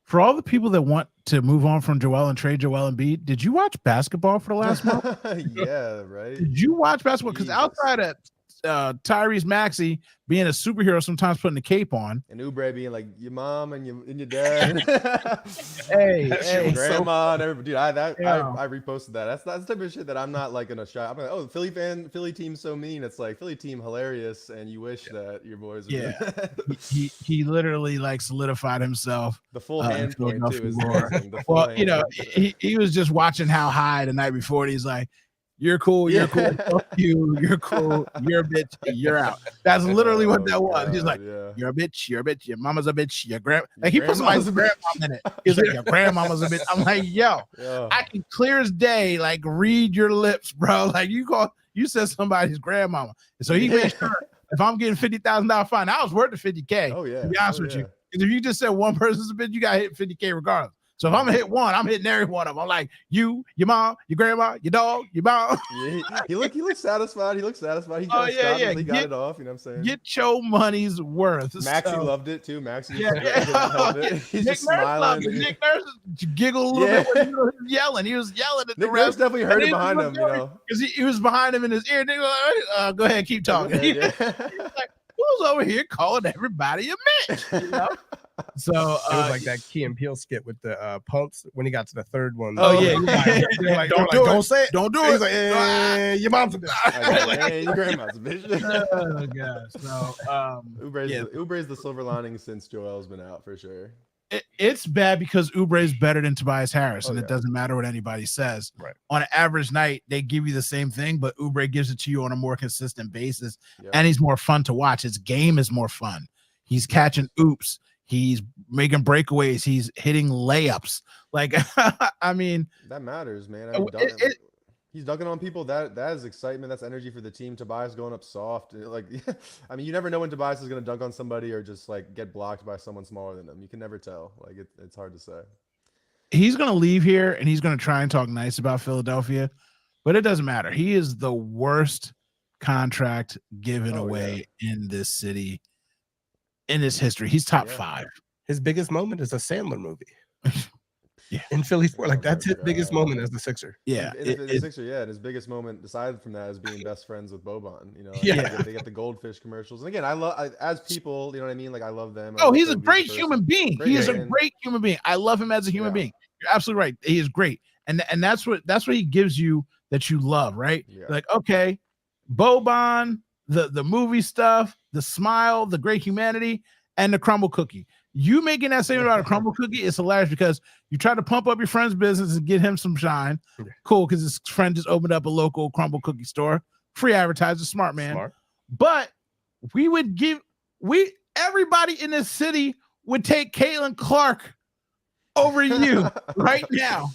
for all the people that want to move on from Joel and trade Joel Embiid, did you watch basketball for the last month? Yeah, right. Did you watch basketball? Because Jesus. outside of Tyrese Maxey being a superhero, sometimes putting the cape on, And Oubre being like your mom and your dad, hey, grandma, and everybody. Dude, Yeah. I reposted that. That's the type of shit that I'm not like gonna shot. I'm like, oh, Philly team's so mean. It's like Philly team hilarious, and you wish that your boys. Would he literally like solidified himself. the full hand point too. Is Philadelphia. amazing. The full Well, hand. he was just watching How High the night before, and he's like, "You're cool, you're cool, fuck you, you're cool, you're a bitch, you're out." That's literally what that was. He's like, yeah. "You're a bitch, your mama's a bitch, your like he put somebody's grandmom in it. He's like, "Your grandmama's a bitch." I'm like, "Yo, Yeah. I can clear as day like read your lips, bro. Like you said somebody's grandmama." And so he made sure if I'm getting $50,000 fine, I was worth the $50K. Oh yeah. To be honest with you, because if you just said one person's a bitch, you got to hit $50K regardless. So if I'm gonna hit one, I'm hitting every one of them. I'm like, you, your mom, your grandma, your dog, your mom. Yeah, he looked satisfied. He looked satisfied. He Oh, yeah. He got it off. You know what I'm saying? Get your money's worth. Maxie So- loved it too. Maxie, Yeah. couldn't help it. He's Nick just Nurse loved smiling. it. Nick Nurse giggled a little bit when he was yelling. He was yelling at the Nick Nurse rest definitely heard it he behind was him. You know. because he was behind him in his ear. They were like, go ahead, keep talking. He was like, who's over here calling everybody a bitch? You know? So It was like that Key and Peele skit with the pumps when he got to the third one. Oh, yeah. They're like, Don't do it. don't say it. Don't do He's it. like, your mom's a bitch. Hey, your grandma's a bitch. Oh gosh. So Oubre's the silver lining since Joel's been out for sure. it's bad because Oubre is better than Tobias Harris, and Oh, it doesn't matter what anybody says. Right. On an average night, they give you the same thing, but Oubre gives it to you on a more consistent basis, Yep. and he's more fun to watch. His game is more fun. He's catching oops. He's making breakaways. He's hitting layups. Like, I mean, That matters, man. It- He's dunking on people. That is excitement. That's energy for the team. Tobias going up soft. Like, I mean, you never know when Tobias is going to dunk on somebody or just like get blocked by someone smaller than him. You can never tell. Like, it's hard to say. he's going to leave here and he's going to try and talk nice about Philadelphia, but it doesn't matter. He is the worst contract given away in this city, in this history. He's top 5. His biggest moment is a Sandler movie. Yeah. In Philly sport, like that's his God. biggest moment as the Sixer. Yeah. And the Sixer, and his biggest moment aside from that is being best friends with Boban. You know, like, Yeah. they get the goldfish commercials. And again, as people, you know what I mean? Like, I love them. Oh, he's a great human being. Great He is a man. great human being. I love him as a human Yeah. being. You're absolutely right. He is great. And that's what he gives you that you love, right? Yeah. Like, okay, Boban, the movie stuff, the smile, the great humanity, and the crumble cookie. You making that statement about a crumble cookie is hilarious because you try to pump up your friend's business and get him some shine. Yeah. Cool, because his friend just opened up a local crumble cookie store. Free advertiser, smart man. Smart. But everybody in this city would take Caitlin Clark over you right now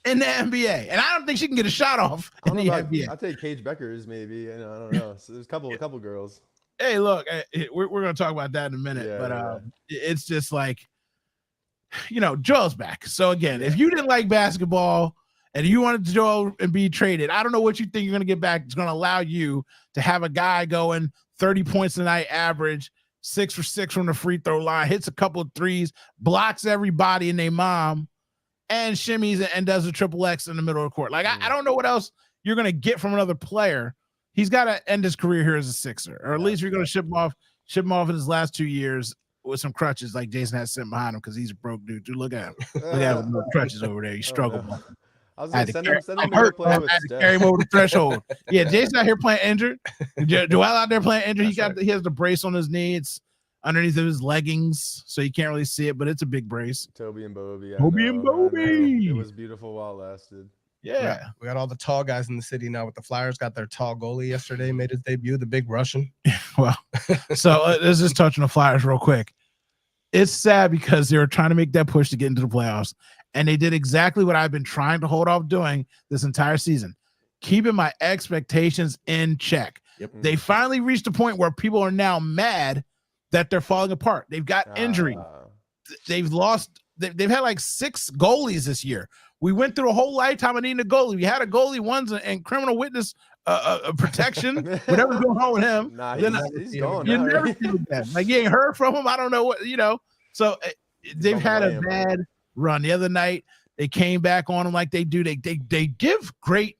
in the NBA. And I don't think she can get a shot off I in don't the know about, NBA. I'll take Cage Beckers maybe. You know, I don't know. So there's a couple girls. Hey, look, we're going to talk about that in a minute, Yeah, but yeah. it's just like, Joel's back. So again, if you didn't like basketball and you wanted Joel Embiid traded, I don't know what you think you're going to get back. It's going to allow you to have a guy going 30 points a night average, 6 for 6 from the free throw line, hits a couple of threes, blocks everybody and their mom, and shimmies and does a triple X in the middle of the court. Like, I don't know what else you're going to get from another player. He's got to end his career here as a Sixer, or at least you're going to ship him off in his last 2 years with some crutches like Jason has sitting behind him because he's a broke dude. Dude, look at him. Look at him with no crutches over there. He struggled. No. I was going to send him to go hurt, play with I had to Steph. carry him over the threshold. Yeah, Jason out here playing injured. Joel out there playing injured. He has the brace on his knee. It's underneath of his leggings, so you can't really see it, but it's a big brace. Toby and Bobby. Toby and Bobby. It was beautiful while it lasted. Yeah. We got all the tall guys in the city now with the Flyers. Got their tall goalie yesterday, made his debut, the big Russian. Well, so let's just touch on the Flyers real quick. It's sad because they were trying to make that push to get into the playoffs, and they did exactly what I've been trying to hold off doing this entire season, keeping my expectations in check. Yep. They finally reached a point where people are now mad that they're falling apart. They've got injury. They've lost. They've had like 6 goalies this year. We went through a whole lifetime of needing a goalie. We had a goalie once in criminal witness protection. Whatever's going on with him. Nah, he's gone. You now, never right? see him again. Like, you ain't heard from him. I don't know what, So they've had a bad run. The other night, they came back on them like they do. They give great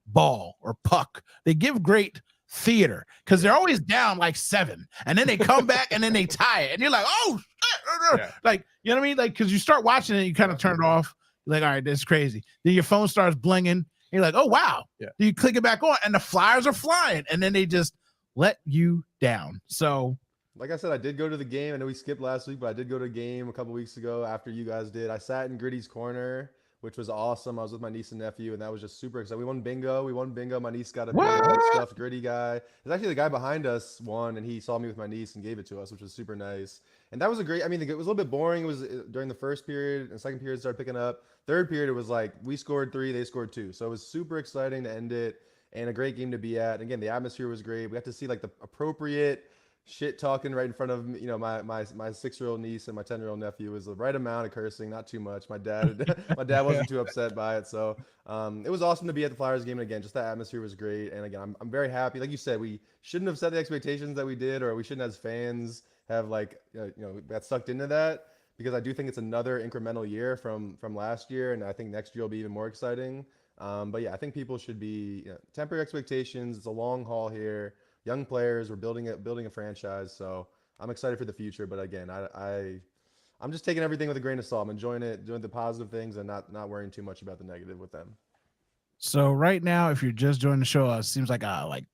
ball or puck. They give great theater because they're always down like 7, and then they come back and then they tie it, and you're like, oh shit. Yeah. Like, you know what I mean? Like, because you start watching it, you kind of turn it off. You're like, all right, that's crazy. Then your phone starts blinging, and you're like, oh wow. Yeah. Then you click it back on, and the Flyers are flying, and then they just let you down. So, Like I said, I did go to the game. I know we skipped last week, but I did go to a game a couple weeks ago after you guys did. I sat in Gritty's corner, which was awesome. I was with my niece and nephew, and that was just super exciting. We won bingo. My niece got a big stuffed Gritty guy. It's actually the guy behind us won, and he saw me with my niece and gave it to us, which was super nice. And that was a great. I mean, it was a little bit boring. It was during the first period, and second period started picking up. Third period, it was like we scored 3, they scored 2. So it was super exciting to end it, and a great game to be at. And again, the atmosphere was great. We got to see like the appropriate shit talking right in front of my 6-year-old niece and my 10-year-old nephew. Was the right amount of cursing, not too much. My dad wasn't too upset by it. So it was awesome to be at the Flyers game. And again, just that atmosphere was great. And again, I'm very happy. Like you said, we shouldn't have set the expectations that we did, or we shouldn't as fans have like got sucked into that, because I do think it's another incremental year from last year, and I think next year will be even more exciting. But yeah, I think people should be temper your expectations. It's a long haul here. Young players, we're building a franchise, so I'm excited for the future. But again, I'm just taking everything with a grain of salt. I'm enjoying it, doing the positive things, and not worrying too much about the negative with them. So right now, if you're just joining the show, it seems like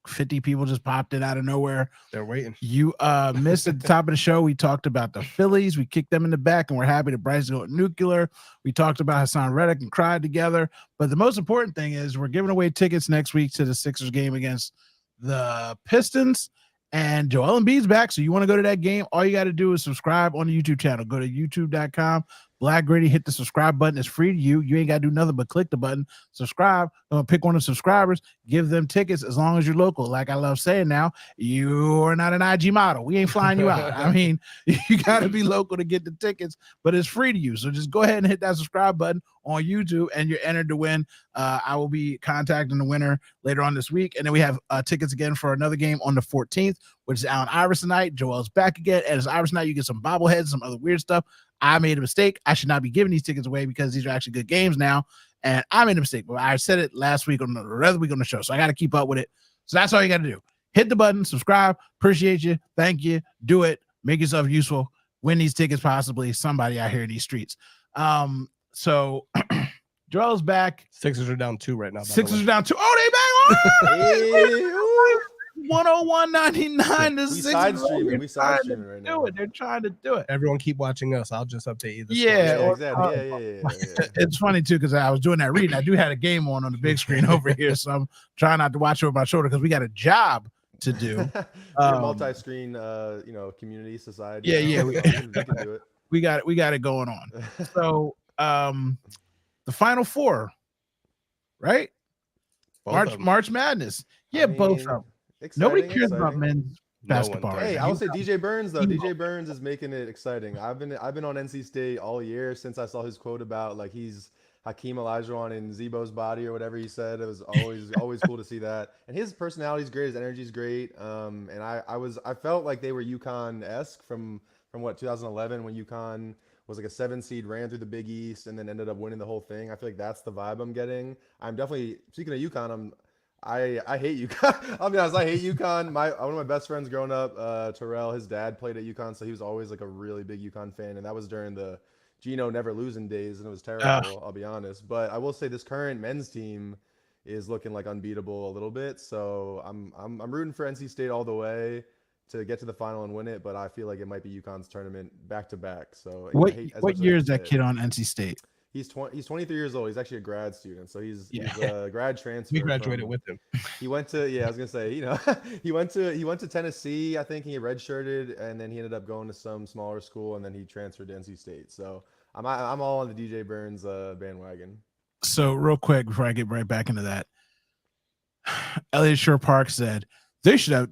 50 people just popped in out of nowhere. They're waiting. You missed at the top of the show. We talked about the Phillies. We kicked them in the back, and we're happy that Bryce is going nuclear. We talked about Hassan Reddick and cried together. But the most important thing is we're giving away tickets next week to the Sixers game against the Pistons. And Joel Embiid's back, so you want to go to that game, all you got to do is subscribe on the YouTube channel. Go to youtube.com/Black Gritty, hit the subscribe button. It's free to you. You ain't got to do nothing but click the button, subscribe. Pick one of the subscribers, give them tickets as long as you're local. Like I love saying now, you are not an IG model. We ain't flying you out. I mean, you got to be local to get the tickets, but it's free to you. So just go ahead and hit that subscribe button on YouTube, and you're entered to win. I will be contacting the winner later on this week. And then we have tickets again for another game on the 14th, which is Allen Iverson night. Joel's back again. And it's Iverson night. You get some bobbleheads, some other weird stuff. I made a mistake. I should not be giving these tickets away because these are actually good games now. And I made a mistake. But I said it last week on the other week on the show. So I got to keep up with it. So that's all you got to do. Hit the button, subscribe. Appreciate you. Thank you. Do it. Make yourself useful. Win these tickets, possibly somebody out here in these streets. So Joel's back. Sixers are down 2 right now. Sixers are down 2. Oh, they back. Hey, 101.99. we side streaming. We side streaming right now. They're trying to do it. Everyone keep watching us. I'll just update you. Yeah, Exactly. Yeah. It's funny too because I was doing that reading. I do have a game on the big screen over here, so I'm trying not to watch over my shoulder because we got a job to do. Multi-screen, community society. Yeah, we can do it. We got it going on. So, the Final Four, right? March Madness. Yeah, both of them. Nobody cares about men's basketball. Hey, I will say DJ Burns though. DJ Burns is making it exciting. I've been on NC State all year since I saw his quote about like he's Hakeem Olajuwon in Zebo's body or whatever he said. It was always cool to see that. And his personality is great. His energy is great. And I felt like they were UConn-esque from what 2011 when UConn was like a 7 seed, ran through the Big East, and then ended up winning the whole thing. I feel like that's the vibe I'm getting. I'm definitely, speaking of UConn, I hate UConn. I'll be honest, I hate UConn. One of my best friends growing up, Terrell, his dad played at UConn, so he was always like a really big UConn fan, and that was during the Geno never losing days, and it was terrible. I'll be honest, but I will say this current men's team is looking like unbeatable a little bit. So I'm rooting for NC State all the way to get to the final and win it, but I feel like it might be UConn's tournament back to back. So what year is that kid on NC State? He's 23 years old. He's actually a grad student, so he's a grad transfer. We graduated with him. He went to I was gonna say, he went to Tennessee. I think he redshirted, and then he ended up going to some smaller school, and then he transferred to NC State. So I'm all on the DJ Burns bandwagon. So real quick before I get right back into that, Elliot Shore Park said they should have.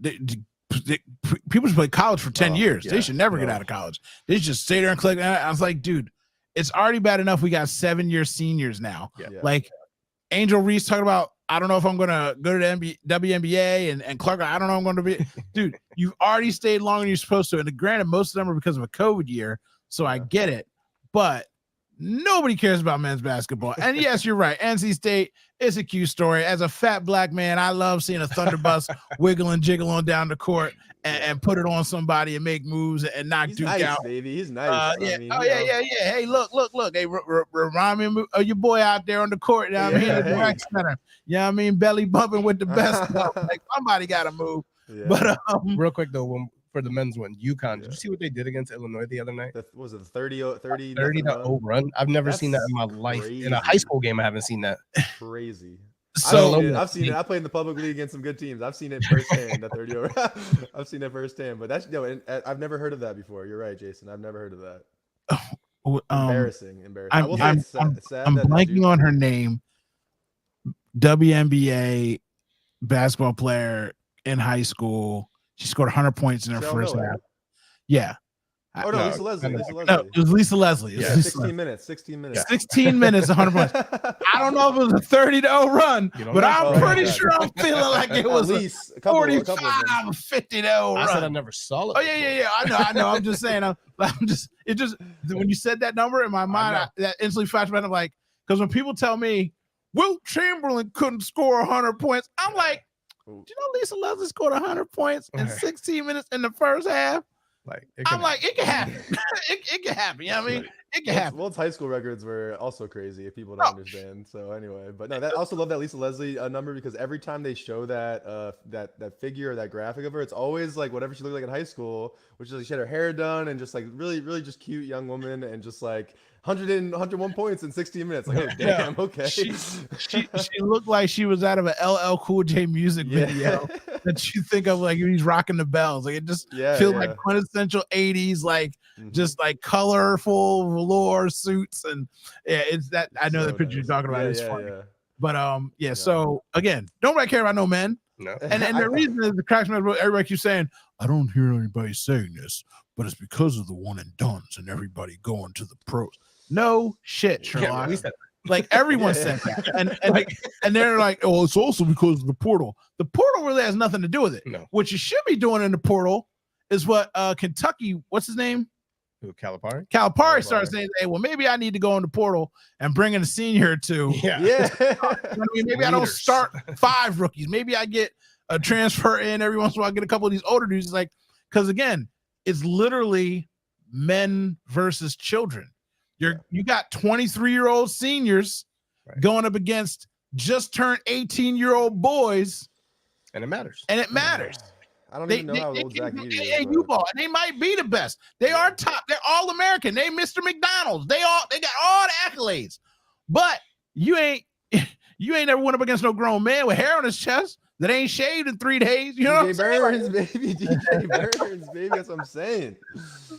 People should play college for 10 years. They should never get out of college. They should just stay there and collect. I was like, dude, it's already bad enough we got 7-year seniors now. Like Angel Reese talking about, I don't know if I'm going to go to the WNBA, and Clark, I don't know if I'm going to be. Dude, you've already stayed longer than you're supposed to. And granted, most of them are because of a COVID year, so I get it. But nobody cares about men's basketball. And yes, you're right. NC State is a cute story. As a fat black man, I love seeing a Thunder bus wiggle and jiggle on down the court and put it on somebody and make moves and knock Duke nice, out. Baby. He's nice. Yeah. Hey, look. Hey, remind me of your boy out there on the court. You know what I mean? At the rec center. You know what I mean? Belly bumping with the best. Like, somebody got to move. Yeah. But real quick though, for the men's one, UConn. Did you see what they did against Illinois the other night? Was it 30 to run? I've never seen that in my life. Crazy. In a high school game, I haven't seen that. Crazy. So I've seen it. I played in the public league against some good teams. I've seen it firsthand. That 30 over. I've seen it firsthand. But that's I've never heard of that before. You're right, Jason. I've never heard of that. Embarrassing. I'm blanking on her name. WNBA basketball player in high school. She scored 100 points in her first half. Yeah. Oh, no, Lisa Leslie. No, it was Lisa Leslie. Yeah, 16 minutes. 16 minutes, 100 points. I don't know if it was a 30-0 run, but I'm pretty sure I'm feeling like it was at least a 45, 50-0 run. I said I never saw it. Oh, yeah. I know. I'm just saying. It just when you said that number in my mind, that instantly flashed back. I'm like, because when people tell me Wilt Chamberlain couldn't score 100 points, I'm like, do you know Lisa Leslie scored 100 points in 16 minutes in the first half? It can happen. it can happen. You know what I mean? It can happen. Wilt's high school records were also crazy if people don't understand. So anyway, but no, I also love that Lisa Leslie number because every time they show that that figure or that graphic of her, it's always like whatever she looked like in high school, which is like she had her hair done and just like really just cute young woman and just like 101 points in 16 minutes. Like, oh damn, okay. She looked like she was out of an LL Cool J music video that you think of like he's rocking the bells. Like it just feels like quintessential 80s, like just like colorful velour suits and it's that. I know the picture you're talking about is funny. But so again, don't really care about no men. No. And the reason is the Cracksman, everybody keeps saying, I don't hear anybody saying this, but it's because of the one and dones and everybody going to the pros. No shit, Sherlock. Like everyone said that. And they're like, oh, it's also because of the portal. The portal really has nothing to do with it. No. What you should be doing in the portal is what Kentucky, what's his name? Calipari? Calipari started saying, hey, well, maybe I need to go in the portal and bring in a senior or two. Yeah. Maybe I don't start 5 rookies. Maybe I get a transfer in every once in a while. I get a couple of these older dudes. Like, because again, it's literally men versus children. You got 23-year-old seniors going up against just turned 18-year-old boys. And it matters. I don't even know how old Zach Edey is. And they might be the best. They are top. They're all American. They Mr. McDonald's. They got all the accolades. But you ain't never went up against no grown man with hair on his chest that ain't shaved in 3 days. You know DJ Burns, baby. DJ Burns, baby. That's what I'm saying.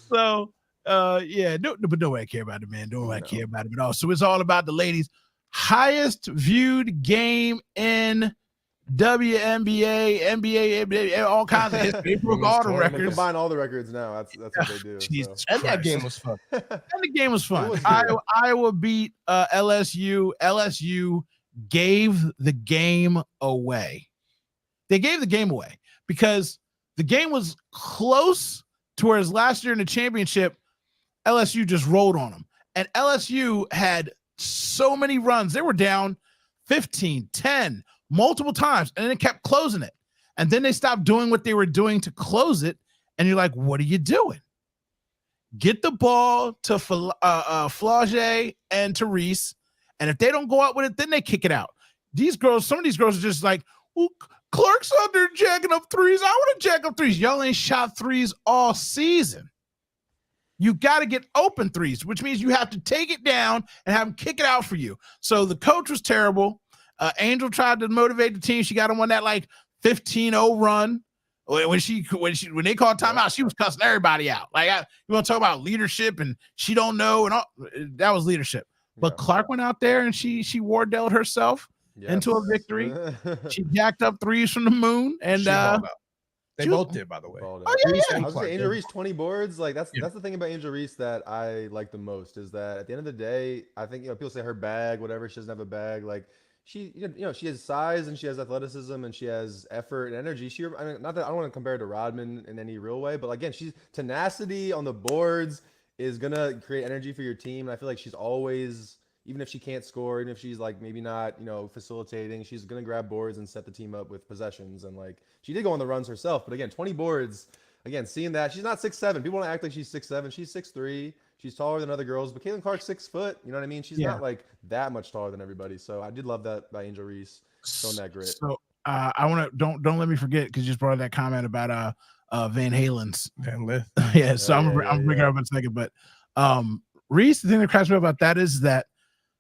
So but nobody care about the man. Nobody care about him at all. So it's all about the ladies. Highest viewed game in WNBA, NBA, all kinds of history. They broke all the Women's They records. combine all the records now. That's what they do. Jesus And that Christ. game was fun. And the game was fun. It was good. Iowa beat LSU. LSU gave the game away. They gave the game away because the game was close to whereas last year in the championship, LSU just rolled on them. And LSU had so many runs. They were down 15, 10, multiple times, and then it kept closing it. And then they stopped doing what they were doing to close it. And you're like, what are you doing? Get the ball to Flage and to Reese. And if they don't go out with it, then they kick it out. These girls, some of these girls are just like, well, Clark's out there jacking up threes. I want to jack up threes. Y'all ain't shot threes all season. You got to get open threes, which means you have to take it down and have them kick it out for you. So the coach was terrible. Angel tried to motivate the team. She got them on that like 15-0 run. When they called timeout, she was cussing everybody out. Like, you want to talk about leadership and she don't know and all that was leadership. But Yeah. Clark went out there and she Wardelled herself into a victory. She jacked up threes from the moon and She balled out. They she- both did, by the way. Balled Oh, out. yeah, Reese yeah. and I was Clark saying Angel did. Reese 20 boards. Like that's Yeah. the thing about Angel Reese that I like the most is that at the end of the day, I think people say her bag, whatever, she doesn't have a bag. Like she, she has size and she has athleticism and she has effort and energy. I mean, not that I don't want to compare her to Rodman in any real way, but again, she's tenacity on the boards is gonna create energy for your team. And I feel like she's always, even if she can't score, even if she's like maybe not, facilitating, she's gonna grab boards and set the team up with possessions. And like she did go on the runs herself, but again, 20 boards. Again, seeing that she's not 6'7". People want to act like she's 6'7". She's 6'3". She's taller than other girls, but Caitlin Clark's 6 foot. You know what I mean? She's Yeah. not like that much taller than everybody. So I did love that by Angel Reese showing that grit. So I want to don't let me forget because you just brought up that comment about Van Halen's. Van Lith. Yeah, so I'm Yeah, bringing yeah. her up in a second. But Reese, the thing that cracks me up about that is that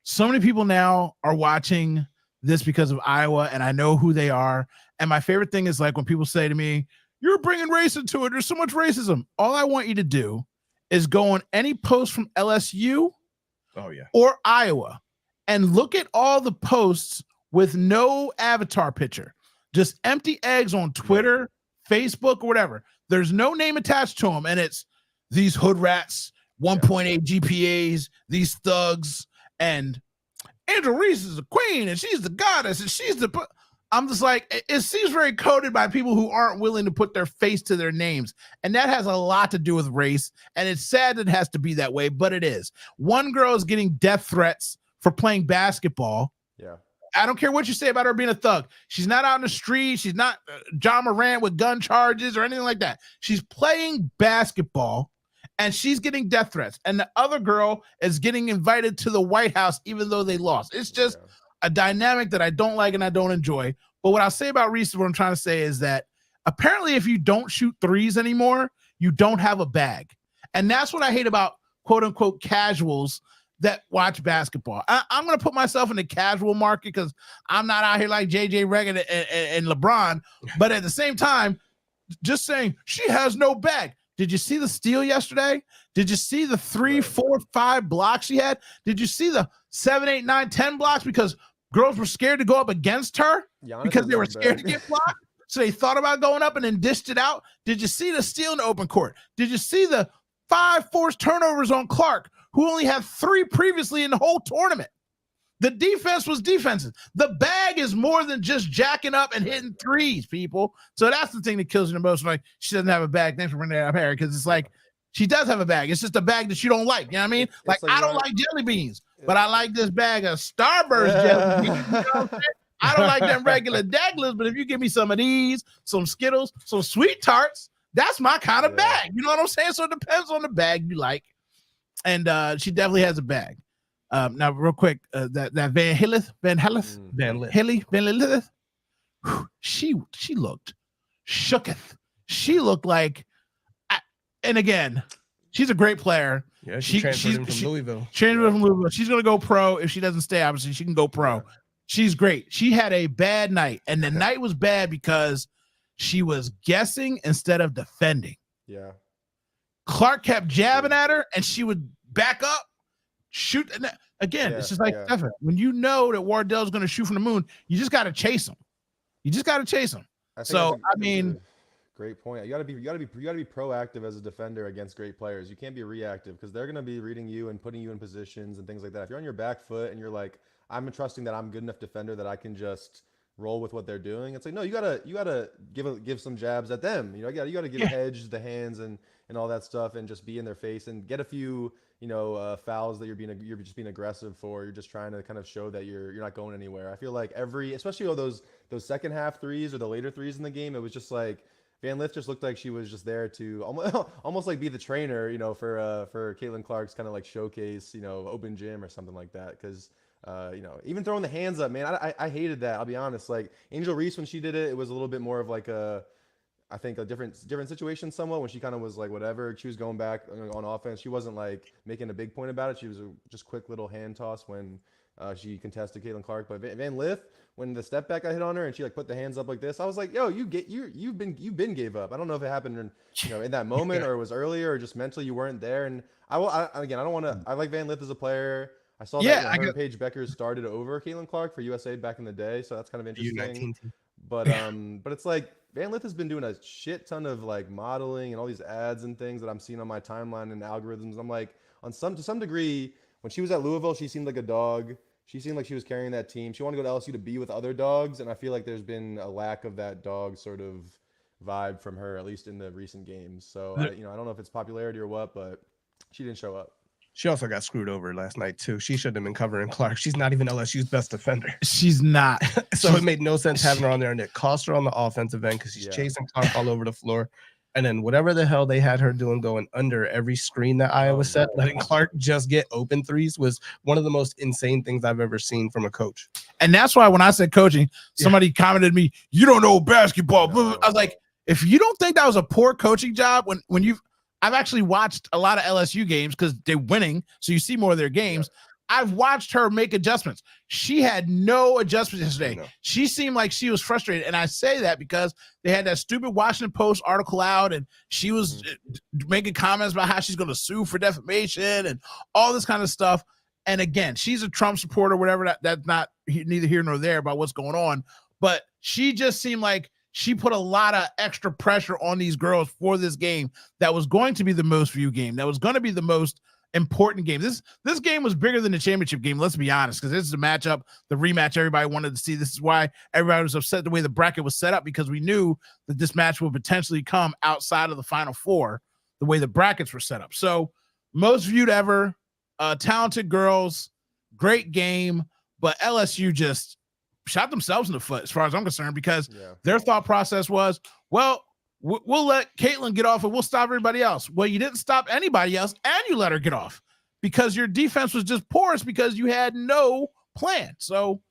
so many people now are watching this because of Iowa, and I know who they are. And my favorite thing is like when people say to me, "You're bringing race into it. There's so much racism." All I want you to do is go on any post from LSU Oh, yeah. or Iowa and look at all the posts with no avatar picture, just empty eggs on Twitter, Facebook, or whatever. There's no name attached to them, and it's these hood rats, 1.8 GPAs, these thugs, and Angel Reese is the queen, and she's the goddess, and she's the. I'm just like, it seems very coded by people who aren't willing to put their face to their names. And that has a lot to do with race. And it's sad that it has to be that way, but it is. One girl is getting death threats for playing basketball. Yeah. I don't care what you say about her being a thug. She's not out in the street. She's not John Morant with gun charges or anything like that. She's playing basketball and she's getting death threats. And the other girl is getting invited to the White House even though they lost. It's just a dynamic that I don't like and I don't enjoy. But what I'll say about Reese, what I'm trying to say is that apparently if you don't shoot threes anymore, you don't have a bag. And that's what I hate about quote unquote casuals that watch basketball. I'm going to put myself in the casual market because I'm not out here like JJ Redick and LeBron. But at the same time, just saying she has no bag. Did you see the steal yesterday? Did you see the 3, 4, 5 blocks she had? Did you see the 7, 8, 9, 10 blocks because girls were scared to go up against her Giannis because has they were no scared to bag. get blocked? So they thought about going up and then dished it out. Did you see the steal in the open court? Did you see the 5 forced turnovers on Clark, who only had 3 previously in the whole tournament? The defense was defensive. The bag is more than just jacking up and hitting threes, people. So that's the thing that kills me the most. Like, she doesn't have a bag. Thanks for bringing that up, Harry, because it's like she does have a bag. It's just a bag that you don't like. You know what I mean? It's Like like I don't like jelly beans, but I like this bag of Starburst jelly beans. You know what I'm saying? I don't like them regular Daglers, but if you give me some of these, some Skittles, some Sweet Tarts, that's my kind of bag. You know what I'm saying? So it depends on the bag you like. And she definitely has a bag. Now, real quick, that Van Lith, she looked shooketh. She looked like, and again, she's a great player. Yeah, she transferred him from Louisville. She's gonna go pro if she doesn't stay. Obviously, she can go pro. Yeah. She's great. She had a bad night, and the night was bad because she was guessing instead of defending. Yeah. Clark kept jabbing at her, and she would back up, shoot. And again, Yeah, it's just like yeah. Stephen. When you know that Wardell's going to shoot from the moon, you just got to chase him. You just got to chase them. I think So, that's I mean, great point. You gotta be proactive as a defender against great players. You can't be reactive because they're gonna be reading you and putting you in positions and things like that. If you're on your back foot and you're like, I'm trusting that I'm a good enough defender that I can just roll with what they're doing. It's like, no, you gotta give some jabs at them. You gotta give hedge the hands and all that stuff and just be in their face and get a few fouls that you're just being aggressive for. You're just trying to kind of show that you're not going anywhere. I feel like especially all those second half threes or the later threes in the game, it was just like Van Lith just looked like she was just there to almost like be the trainer, for Caitlin Clark's kind of like showcase, open gym or something like that. Because even throwing the hands up, man, I hated that. I'll be honest. Like Angel Reese, when she did it, it was a little bit more of like I think a different situation somewhat, when she kind of was like whatever. She was going back on offense. She wasn't like making a big point about it. She was just quick little hand toss when she contested Caitlin Clark. But Van Lith, when the step back got hit on her and she like put the hands up like this, I was like, yo, you've been gave up. I don't know if it happened in that moment or it was earlier or just mentally you weren't there. And I don't want to. I like Van Lith as a player. I saw that her and Paige Becker started over Caitlin Clark for USA back in the day, so that's kind of interesting. But it's like Van Lith has been doing a shit ton of like modeling and all these ads and things that I'm seeing on my timeline and algorithms. I'm like, to some degree, when she was at Louisville, she seemed like a dog. She seemed like she was carrying that team. She wanted to go to LSU to be with other dogs, and I feel like there's been a lack of that dog sort of vibe from her, at least in the recent games. So I don't know if it's popularity or what, but she didn't show up. She also got screwed over last night too. She shouldn't have been covering Clark. She's not even LSU's best defender. She's not. So it made no sense having her on there, and it cost her on the offensive end because she's chasing Clark all over the floor. And then whatever the hell they had her doing, going under every screen that Iowa set, letting Clark just get open threes, was one of the most insane things I've ever seen from a coach. And that's why when I said coaching, somebody commented to me, "You don't know basketball." No. I was like, if you don't think that was a poor coaching job, I've actually watched a lot of LSU games because they're winning, so you see more of their games. Yeah. I've watched her make adjustments. She had no adjustments yesterday. No. She seemed like she was frustrated, and I say that because they had that stupid Washington Post article out, and she was making comments about how she's going to sue for defamation and all this kind of stuff. And again, she's a Trump supporter, whatever. That's not neither here nor there about what's going on. But she just seemed like she put a lot of extra pressure on these girls for this game that was going to be the most viewed game, that was going to be the most important game. This game was bigger than the championship game, let's be honest, because this is the matchup, the rematch everybody wanted to see. This is why everybody was upset the way the bracket was set up, because we knew that this match would potentially come outside of the Final Four, the way the brackets were set up. So most viewed ever, talented girls, great game, but LSU just shot themselves in the foot as far as I'm concerned, because their thought process was, well, we'll let Caitlin get off and we'll stop everybody else. Well, you didn't stop anybody else, and you let her get off because your defense was just porous because you had no plan. So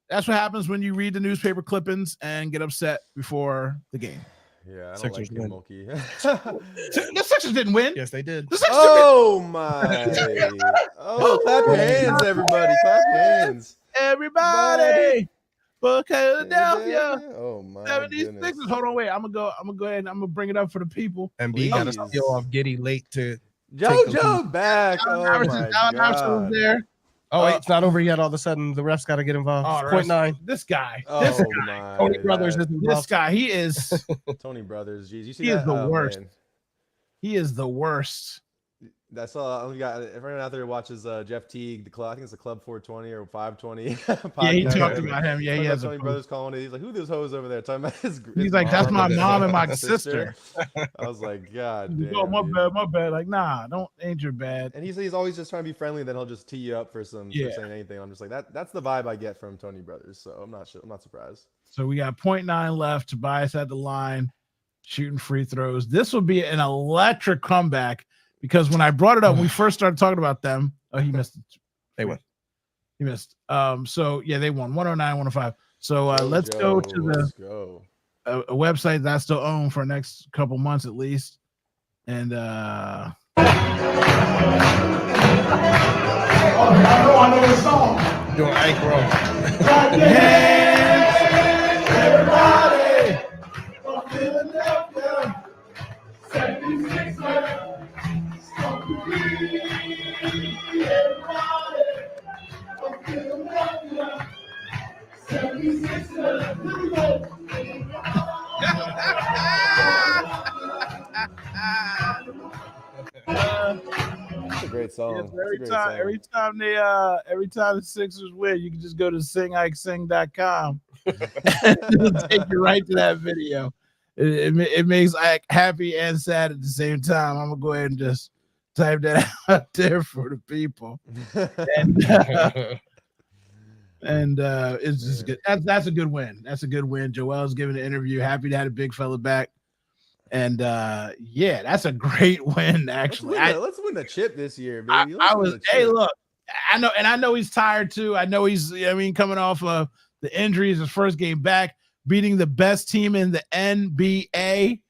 that's what happens when you read the newspaper clippings and get upset before the game. Yeah, I don't like Kim Mulkey. The Sixers didn't win. Yes, they did. Oh, my. Oh, clap your hands, everybody. Clap your hands. Everybody. For Philadephia. Oh my 76ers. Hold on, wait. I'm gonna go ahead and I'm gonna bring it up for the people. Embiid got a steal off Giddy late to JoJo back. Allen Iverson was there. Oh, wait, it's not over yet. All of a sudden, the refs got to get involved. 0.9. This guy. Tony Brothers is involved. This guy. He is. Tony Brothers. Geez, you see he that? Is the worst. Man. He is the worst. That's all. We got everyone out there watches Jeff Teague, the club. I think it's the Club 420 or 520. Yeah, he talked about him. Yeah, he has Tony Brothers calling it. He's like, "Who those hoes over there?" Talking about his He's like, "That's my mom and my sister." I was like, "God damn." Oh, my bad. Like, nah, ain't your bad. And he's always just trying to be friendly. Then he'll just tee you up for for saying anything. I'm just like that's the vibe I get from Tony Brothers. So I'm not surprised. So we got 0.9 left. Tobias at the line, shooting free throws. This will be an electric comeback. Because when I brought it up, when we first started talking about them. Oh, he missed. They won. He missed. So yeah, they won 109, 105. So let's go to a website that I still own for the next couple months at least. And I know the song. Doing Ike Roll. Everybody from Philadelphia, 76ers. great song. so It's a great song. every time the Sixers win, you can just go to singikesing.com and take you right to that video. It makes like happy and sad at the same time. I'm gonna go ahead and just type that out there for the people. And it's just good. That's a good win. That's a good win. Joel's giving an interview. Happy to have a big fella back. And yeah, that's a great win. Actually, let's win the chip this year, baby. Hey, look, I know he's tired too. I know he's coming off of the injuries, his first game back, beating the best team in the NBA.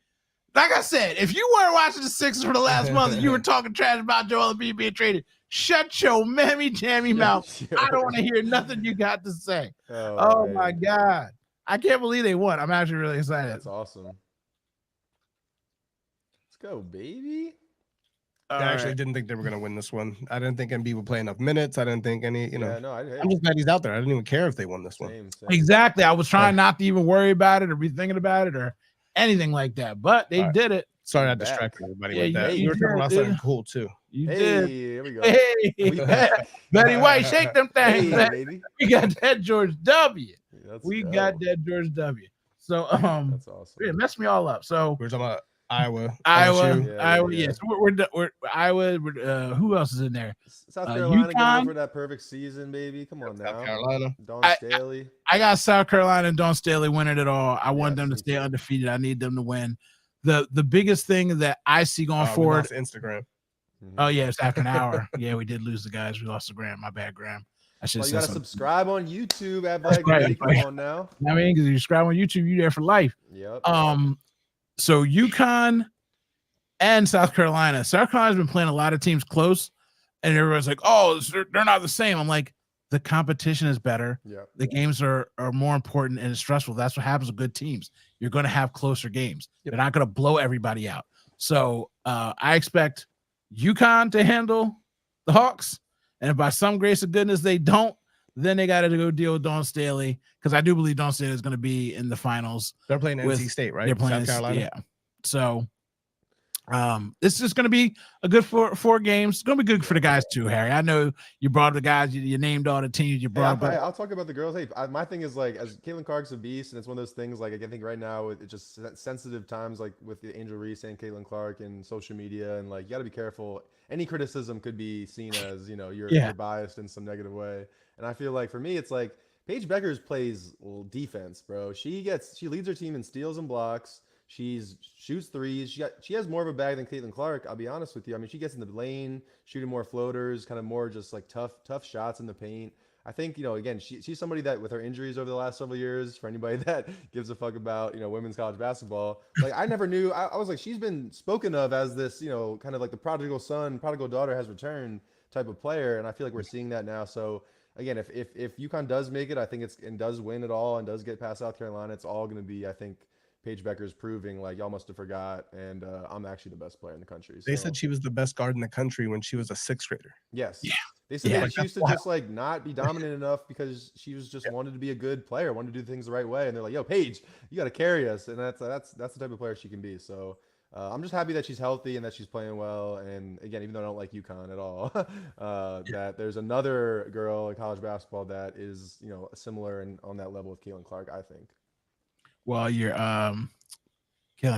Like I said, if you weren't watching the Sixers for the last month and you were talking trash about Joel Embiid being traded, shut your mammy jammy mouth. I don't want to hear nothing you got to say. Oh my God. I can't believe they won. I'm actually really excited. That's awesome. Let's go, baby. I actually didn't think they were going to win this one. I didn't think Embiid would play enough minutes. I didn't think any, I'm just glad he's out there. I didn't even care if they won this one. Same. Exactly. I was trying not to even worry about it or be thinking about it or anything like that, but they did it. Sorry, I distracted everybody with that. You were talking about something cool too. You did. Here we go. Hey, We back. Betty White, shake them things. Hey, baby. We got that George W. Let's We go. got that George W. So That's awesome. it messed me all up. So We were talking about Iowa. Iowa. Yeah. Yes. We're Iowa. Who else is in there? South Carolina getting UConn. over that perfect season, baby. Come on now. South Carolina. Dawn Staley. I got South Carolina and Dawn Staley winning it all. I want Yes, them to me stay too. undefeated. I need them to win. The biggest thing that I see going We forward. lost Instagram. Oh yeah, it's after an hour. Yeah, we did lose the guys. We lost the Graham. My bad, Graham. I should Well, have you said gotta something. subscribe on YouTube at That's Black right, Lady. that's right. Come on now. I mean, because you subscribe on YouTube, you there for life. Yep. So UConn and South Carolina. South Carolina's been playing a lot of teams close, and everyone's like, "Oh, they're not the same." I'm like, the competition is better. Yep. The games are more important and it's stressful. That's what happens with good teams. You're going to have closer games. They're not going to blow everybody out. So I expect UConn to handle the Hawks, and if by some grace of goodness they don't, then they got to go deal with Dawn Staley, because I do believe Dawn Staley is going to be in the finals. They're playing With- NC State, right? They're playing South Carolina. Yeah. So this is going to be a good four games. It's going to be good for the guys too, Harry. I know you brought the guys. You named all the teams. You brought. I'll talk about the girls. Hey, my thing is like, as Caitlin Clark's a beast, and it's one of those things. Like, I think right now it's just sensitive times, like with the Angel Reese and Caitlin Clark and social media, and like you got to be careful. Any criticism could be seen as you're biased in some negative way. And I feel like for me, it's like Paige Beckers plays defense, bro. She leads her team in steals and blocks. She shoots threes. She has more of a bag than Caitlin Clark. I'll be honest with you. I mean, she gets in the lane, shooting more floaters, kind of more just like tough shots in the paint. I think, again, she's somebody that with her injuries over the last several years, for anybody that gives a fuck about, women's college basketball, like I never knew. I was like, she's been spoken of as this, kind of like the prodigal son, prodigal daughter has returned type of player. And I feel like we're seeing that now. So again, if UConn does make it, I think and does win it all and does get past South Carolina, it's all going to be, I think, Paige Beckers proving like y'all must have forgot, and I'm actually the best player in the country. They said she was the best guard in the country when she was a sixth grader. Yes. Yeah. They said Yeah. that she used to just like not be dominant enough because she was just wanted to be a good player, wanted to do things the right way, and they're like, "Yo, Paige, you got to carry us," and that's the type of player she can be. So I'm just happy that she's healthy and that she's playing well. And again, even though I don't like UConn at all, that there's another girl in college basketball that is similar and on that level of Caitlin Clark, I think. Well, your Caitlin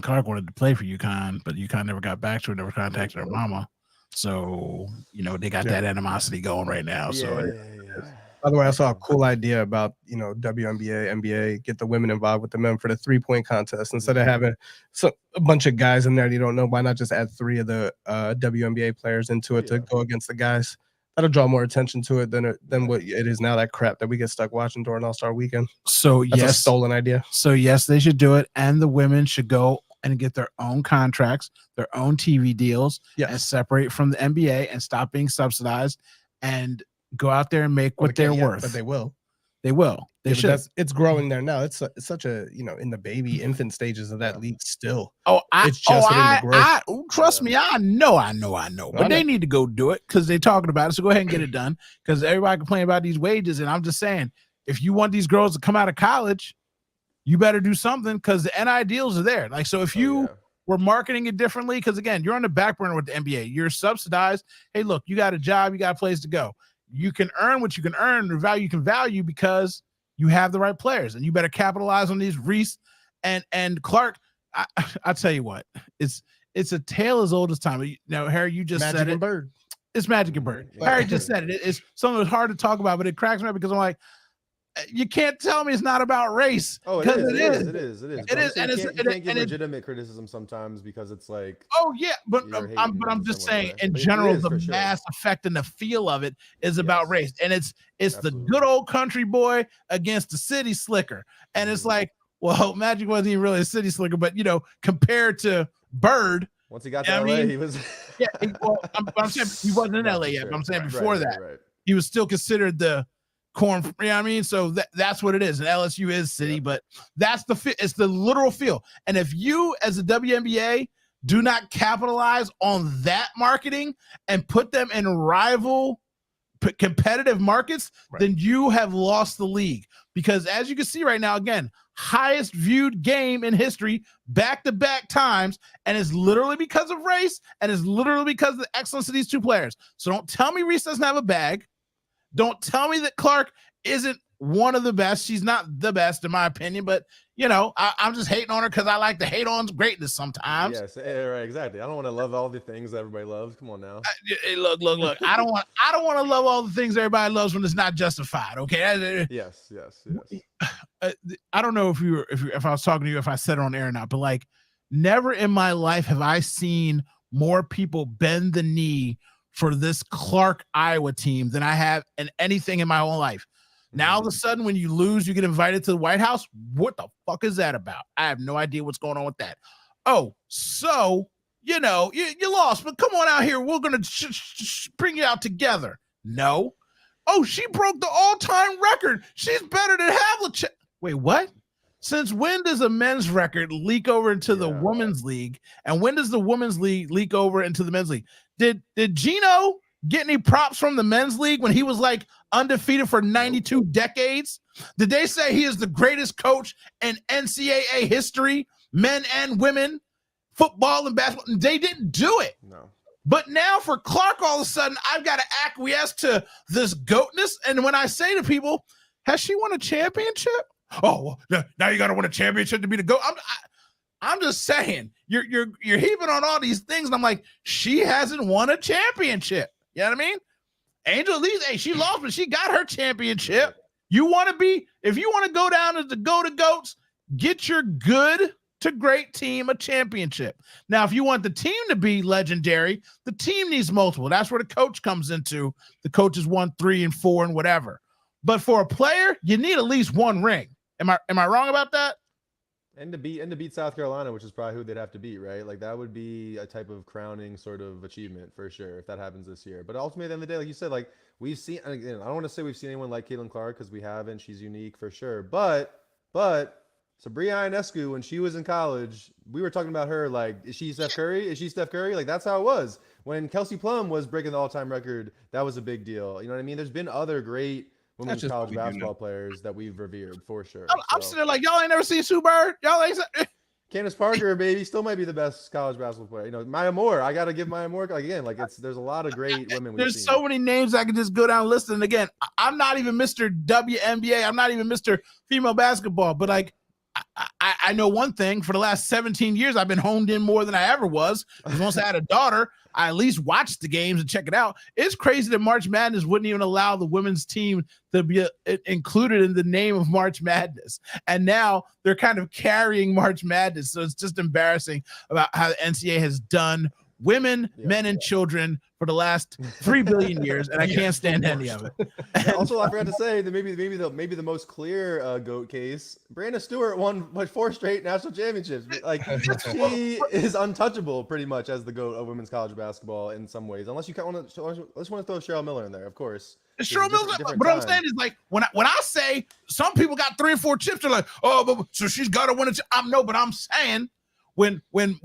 Clark wanted to play for UConn, but UConn never got back to her, never contacted her mama. So, they got that animosity going right now. So By the way, I saw a cool idea about, WNBA, NBA, get the women involved with the men for the 3-point contest. Instead of having a bunch of guys in there you don't know, why not just add 3 of the WNBA players into it to go against the guys? That'll draw more attention to it than what it is now, that crap that we get stuck watching during All-Star Weekend. So That's a yes, stolen idea. So yes, they should do it, and the women should go and get their own contracts, their own TV deals, and separate from the NBA and stop being subsidized and go out there and make what they're worth. But they will. They will. They should. It's growing there now. It's such a in the baby infant stages of that league still. Trust me, I know. But they need to go do it because they're talking about it. So go ahead and get it done, because everybody complain about these wages, and I'm just saying, if you want these girls to come out of college, you better do something, because the NI deals are there. Like, so if you we're marketing it differently because, again, you're on the back burner with the NBA. You're subsidized. Hey, look, you got a job. You got a place to go. You can earn what you can earn, or value you can value because you have the right players, and you better capitalize on these. Reese and Clark, I tell you what, it's a tale as old as time. Now, Harry, you just Magic said and it. Bird. It's Magic and Bird. Harry just said it. It's something that's hard to talk about, but it cracks me up because I'm like, you can't tell me it's not about race. Oh, because it is. And You can't give legitimate criticism sometimes because it's like. Oh yeah, but you're hating I'm in just some saying way. in But it general, is, the for sure. mass effect and the feel of it is about Yes. race, and it's the Absolutely. good old country boy against the city slicker, and it's like, well, Magic wasn't even really a city slicker, but compared to Bird, Once he got Yeah, to I LA, mean, he was. yeah, I'm saying he wasn't in No, LA for yet, sure. but I'm saying Right, before right, that, right. he was still considered the corn. You know what I mean? So that's what it is. And LSU is city, Yeah. but that's it's the literal feel. And if you, as a WNBA, do not capitalize on that marketing and put them in rival competitive markets, then you have lost the league. Because as you can see right now, again, highest viewed game in history, back-to-back times, and it's literally because of race, and it's literally because of the excellence of these two players. So don't tell me Reese doesn't have a bag. Don't tell me that Clark isn't one of the best. She's not the best, in my opinion, but I'm just hating on her because I like to hate on greatness sometimes. Yes, right, exactly. I don't want to love all the things that everybody loves. Come on now. Look. I don't want to love all the things everybody loves when it's not justified. Okay. Yes. I don't know if I was talking to you, if I said it on air or not, but like, never in my life have I seen more people bend the knee for this Clark Iowa team than I have in anything in my whole life. Now, all of a sudden, when you lose, you get invited to the White House. What the fuck is that about? I have no idea what's going on with that. Oh, so, you lost, but come on out here. We're going to bring you out together. No. Oh, she broke the all-time record. She's better than Havlicek. Wait, what? Since when does a men's record leak over into the women's league? And when does the women's league leak over into the men's league? Did Gino get any props from the men's league when he was like undefeated for 92 decades? Did they say he is the greatest coach in NCAA history, men and women, football and basketball? They didn't do it. No. But now for Clark, all of a sudden, I've got to acquiesce to this goatness. And when I say to people, has she won a championship? Oh, well, now you got to win a championship to be the GOAT. I'm just saying, you're heaping on all these things, and I'm like, she hasn't won a championship. You know what I mean? Angel Reese, hey, she lost, but she got her championship. You want to be, if you want to go down as the GOAT-of-GOATs, get your good to great team a championship. Now, if you want the team to be legendary, the team needs multiple. That's where the coach comes into. The coaches won 3 and 4 and whatever. But for a player, you need at least one ring. Am I wrong about that? And to beat South Carolina, which is probably who they'd have to beat, right? Like that would be a type of crowning sort of achievement for sure if that happens this year. But ultimately, at the end of the day, like you said, like we've seen. Again, I don't want to say we've seen anyone like Caitlin Clark because we haven't. She's unique for sure. But Sabrina Ionescu, when she was in college, we were talking about her like, is she Steph Curry? Is she Steph Curry? Like that's how it was. When Kelsey Plum was breaking the all-time record, that was a big deal. You know what I mean? There's been other great women's college basketball players that we've revered for sure. I'm sitting there like, y'all ain't never seen Sue Bird? Y'all ain't Candace Parker, baby, still might be the best college basketball player. You know, Maya Moore. I gotta give Maya Moore again. Like there's a lot of great women. There's so many names I could just go down listing. And again, I'm not even Mr. WNBA. I'm not even Mr. Female Basketball. But like, I know one thing. For the last 17 years, I've been honed in more than I ever was. Because once I had a daughter, I at least watched the games and check it out. It's crazy that March Madness wouldn't even allow the women's team to be included in the name of March Madness. And now they're kind of carrying March Madness. So it's just embarrassing about how the NCAA has done women, men, and children for the last 3 billion years, and I can't stand any of it. Also, I forgot to say that maybe the most clear GOAT case, Brandon Stewart won 4 straight national championships. Like she is untouchable pretty much as the GOAT of women's college basketball in some ways, unless you want to throw Cheryl Miller in there, of course. Cheryl Miller, but I'm saying is like when I say some people got 3 or 4 chips, they're like, oh, but so she's got to win it. But I'm saying. When my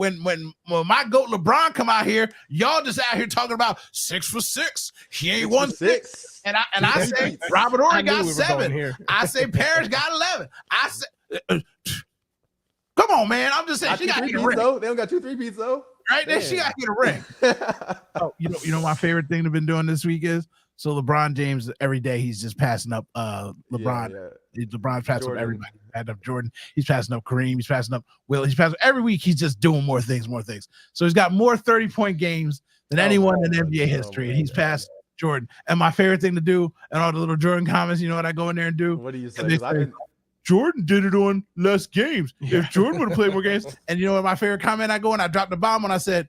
GOAT LeBron come out here, y'all just out here talking about 6 for 6. He ain't won 6. And I say Robert Horry got 7. I say Parrish got 11. I say, come on, man. I'm just saying Not she two got to get a three-peats, ring. though. They don't got 2 3-peats though. Right there, she got to get a ring. Oh, you know my favorite thing they've been doing this week is LeBron James every day he's just passing up LeBron. Yeah. LeBron's passing Jordan. up everybody. He's passing up Jordan. He's passing up Kareem. He's passing up Will. He's passing every week. He's just doing more things. So he's got more 30-point games than anyone in NBA history, and he's passed Jordan. And my favorite thing to do, and all the little Jordan comments, you know what I go in there and do? What do you say? 'Cause Jordan did it on less games. If Jordan would have played more games, and you know what my favorite comment I go and I dropped the bomb when I said,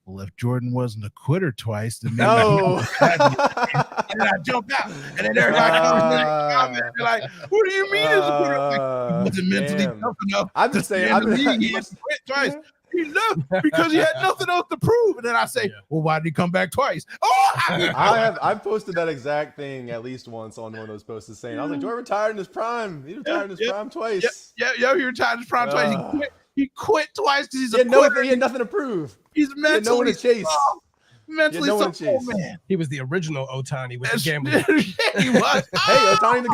well, if Jordan wasn't a quitter twice, then maybe No. and then I jumped out, and then everybody commented, they're like, "What do you mean he's a quitter?" I'm like, he wasn't mentally tough enough. I'm just saying, He must have quit twice. He left because he had nothing else to prove. And then I say, well, why did he come back twice? Oh, I've posted that exact thing at least once on one of those posts saying, I was like, Jordan retired in his prime. He retired in his prime twice. Yeah, he retired in his prime twice. He quit twice because he's He a quitter. had nothing to prove. He's mentally no one to chase. Mentally no one to soft, chase. man. He was the original Otani with the gambling. Yeah, he was. Hey, Otani the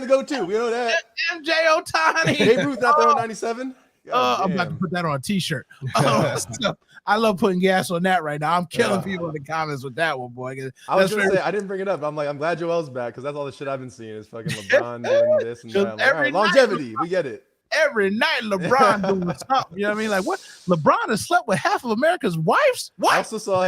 go-to. We know that. MJ Otani. Babe Ruth out there on 97. I'm about to put that on a t-shirt. So, I love putting gas on that right now. I'm killing people in the comments with that one, boy. I was gonna say I didn't bring it up. I'm glad Joel's back because that's all the shit I've been seeing is fucking LeBron doing this and that. Like, all right, longevity, we get it. Every night LeBron doing something. You know what I mean? Like what? LeBron has slept with half of America's wives. What? I also saw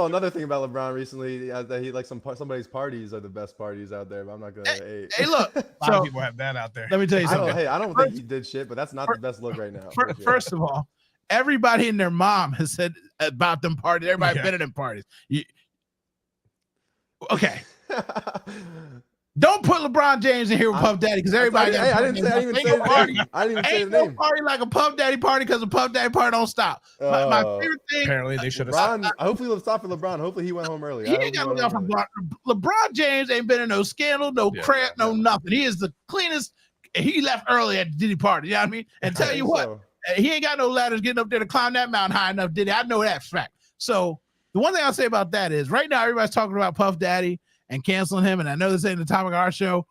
another thing about LeBron recently that he like somebody's parties are the best parties out there. But I'm not gonna. Hey, look. A lot of people have that out there. Let me tell you something. I don't think he did shit, but that's not the best look right now. First of all, everybody and their mom has said about them parties. Everybody been at them parties. Okay. Don't put LeBron James in here with Puff Daddy because everybody. I didn't even say the name. Party like a Puff Daddy party because a Puff Daddy party don't stop. My favorite thing. Apparently, they should have. Hopefully, let's stop for LeBron. Hopefully, he went home early. He ain't got to look out for LeBron James. Ain't been in no scandal, no crap, no nothing. He is the cleanest. He left early at the Diddy party. You know what I mean? And tell you what, he ain't got no ladders getting up there to climb that mountain high enough. Did he? I know that fact. So the one thing I'll say about that is right now everybody's talking about Puff Daddy and canceling him. And I know this ain't the topic of our show,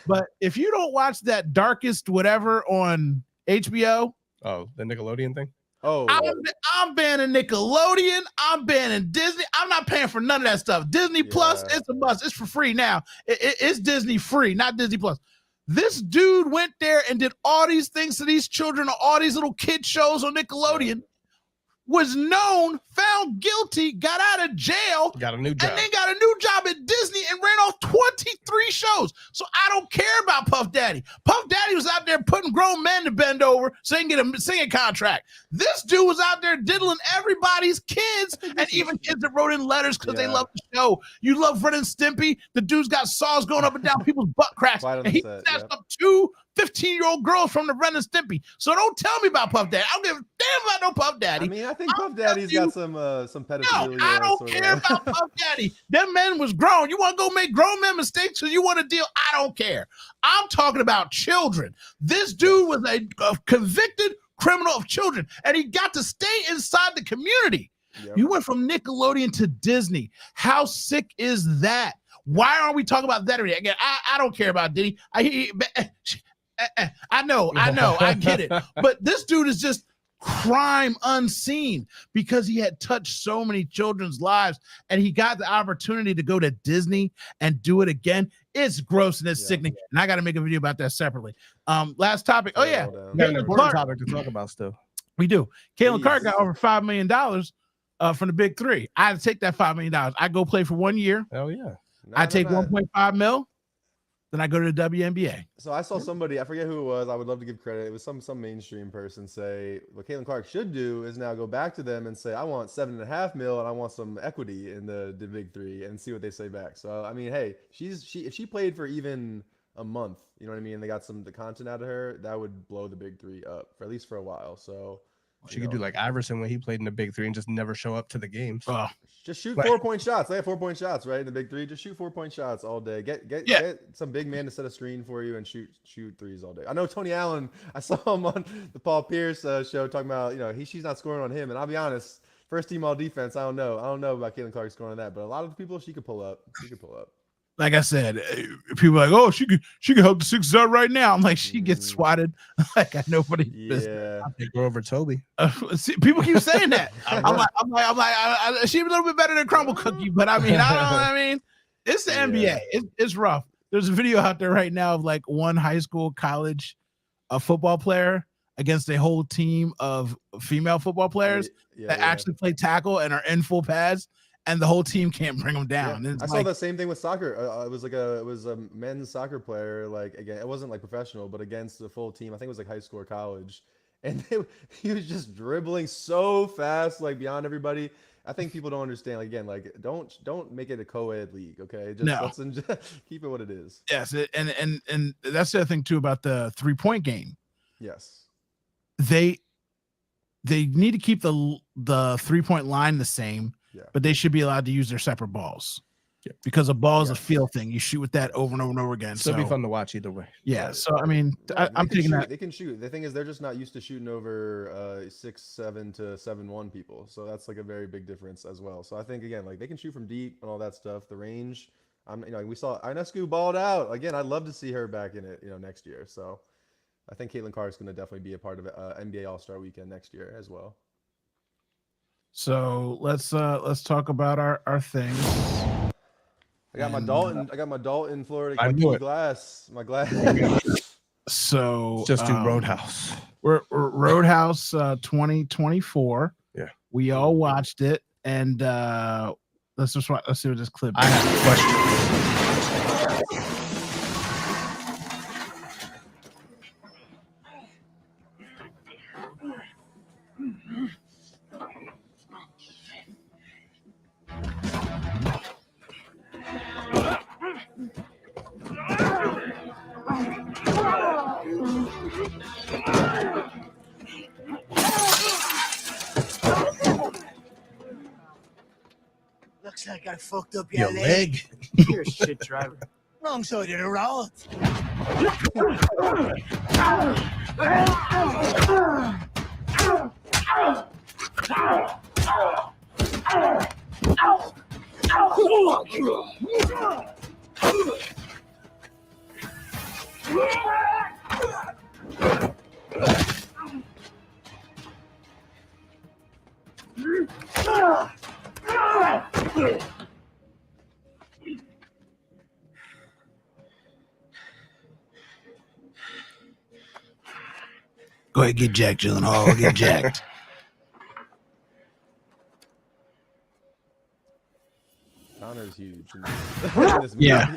but if you don't watch that Darkest Whatever on HBO. Oh, the Nickelodeon thing? Oh, I'm banning Nickelodeon. I'm banning Disney. I'm not paying for none of that stuff. Disney Plus, it's a must. It's for free now. It's Disney free, not Disney Plus. This dude went there and did all these things to these children, all these little kid shows on Nickelodeon. Was known, found guilty, got out of jail, got a new job, and then got a new job at Disney and ran off 23 shows. So I don't care about Puff Daddy. Puff Daddy was out there putting grown men to bend over so they can get a singing contract. This dude was out there diddling everybody's kids and even kids that wrote in letters because they love the show. You love Ren and Stimpy. The dude's got saws going up and down people's butt cracks. And he snatched up 2 15-year-old girls from the Ren and Stimpy. So don't tell me about Puff Daddy. I don't give a damn about no Puff Daddy. I mean, I think Puff Daddy's got some pedophilia. No, I don't care about Puff Daddy. Them men was grown. You want to go make grown men mistakes because you want to deal? I don't care. I'm talking about children. This dude was a convicted criminal of children, and he got to stay inside the community. Yep. You went from Nickelodeon to Disney. How sick is that? Why aren't we talking about that already? Again, I don't care about Diddy. I know, I get it. But this dude is just crime unseen because he had touched so many children's lives and he got the opportunity to go to Disney and do it again. It's gross and it's sickening. And I got to make a video about that separately. Last topic. Oh, yeah. We got an important topic to talk about still. We do. Caitlin Clark got over $5 million from the Big Three. I take that $5 million. I go play for 1 year. Oh, yeah. I take 1.5 mil. Then I go to the WNBA. So I saw somebody, I forget who it was. I would love to give credit. It was some mainstream person say what Caitlin Clark should do is now go back to them and say, I want $7.5 million and I want some equity in the Big Three and see what they say back. So I mean, hey, if she played for even a month, you know what I mean? They got the content out of her, that would blow the Big Three up for at least for a while. So she could do like Iverson when he played in the Big Three and just never show up to the games. Just shoot 4-point shots. They have 4-point shots, right? In the Big Three, just shoot 4-point shots all day. Get some big man to set a screen for you and shoot threes all day. I know Tony Allen. I saw him on the Paul Pierce show talking about she's not scoring on him. And I'll be honest, first team all defense. I don't know about Caitlin Clark scoring on that, but a lot of the people she could pull up. like I said, people are like, oh, she could help the Sixers out right now. I'm like, she gets swatted like I nobody. Yeah. They go over Toby. See, people keep saying that. I'm like, she's a little bit better than Crumble Cookie, but I mean, it's the NBA. It's rough. There's a video out there right now of like one high school, college, football player against a whole team of female football players that actually play tackle and are in full pads, and the whole team can't bring them down. I saw the same thing with soccer. It was a men's soccer player. Like again, it wasn't like professional, but against the full team. I think it was like high school or college, and he was just dribbling so fast, like beyond everybody. I think people don't understand. Like again, like don't make it a co-ed league, okay? Let's keep it what it is. Yes, and that's the other thing too about the 3-point game. Yes, they need to keep the 3-point line the same, but they should be allowed to use their separate balls. Yeah. Because a ball is a feel thing. You shoot with that over and over and over again. It'll be fun to watch either way. Yeah. So I mean, I'm taking that. They can shoot. The thing is, they're just not used to shooting over 6'7" to 7'1" people. So that's like a very big difference as well. So I think again, like they can shoot from deep and all that stuff. The range. We saw Ionescu balled out again. I'd love to see her back in it, next year. So I think Caitlin Carr is going to definitely be a part of NBA All-Star Weekend next year as well. So let's talk about our things. I got my Dalton, Florida. I knew it. My glass. So just do Roadhouse. We're Roadhouse 2024. Yeah, we all watched it, and let's see what this clip. I have a question. Looks like I fucked up Your your leg. You're a shit driver. Wrong side of the road. Go ahead, get jacked, Gyllenhaal. Get jacked. Connor's huge. In this Yeah.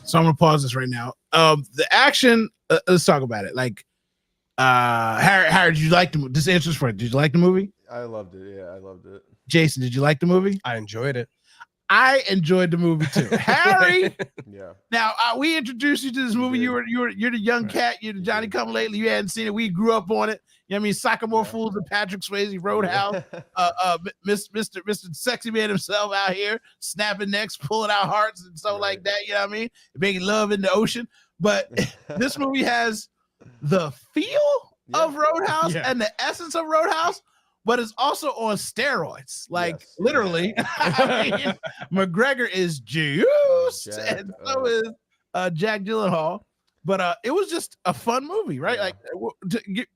So I'm gonna pause this right now. The action. Let's talk about it. Like, Harry, did you like the? This answers for it. Did you like the movie? I loved it. Yeah, I loved it. Jason, did you like the movie? I enjoyed it. I enjoyed the movie too. Harry. Yeah. Now we introduced you to this movie. You're the young cat. You're the Johnny Come Lately. You hadn't seen it. We grew up on it. You know what I mean? Sycamore Fools and Patrick Swayze, Roadhouse. Mr. Sexy Man himself out here snapping necks, pulling out hearts and stuff like that. You know what I mean? Making love in the ocean. But this movie has the feel of Roadhouse and the essence of Roadhouse, but it's also on steroids. Like literally, I mean, McGregor is juiced, and so is Jack Gyllenhaal. But it was just a fun movie, right? Like,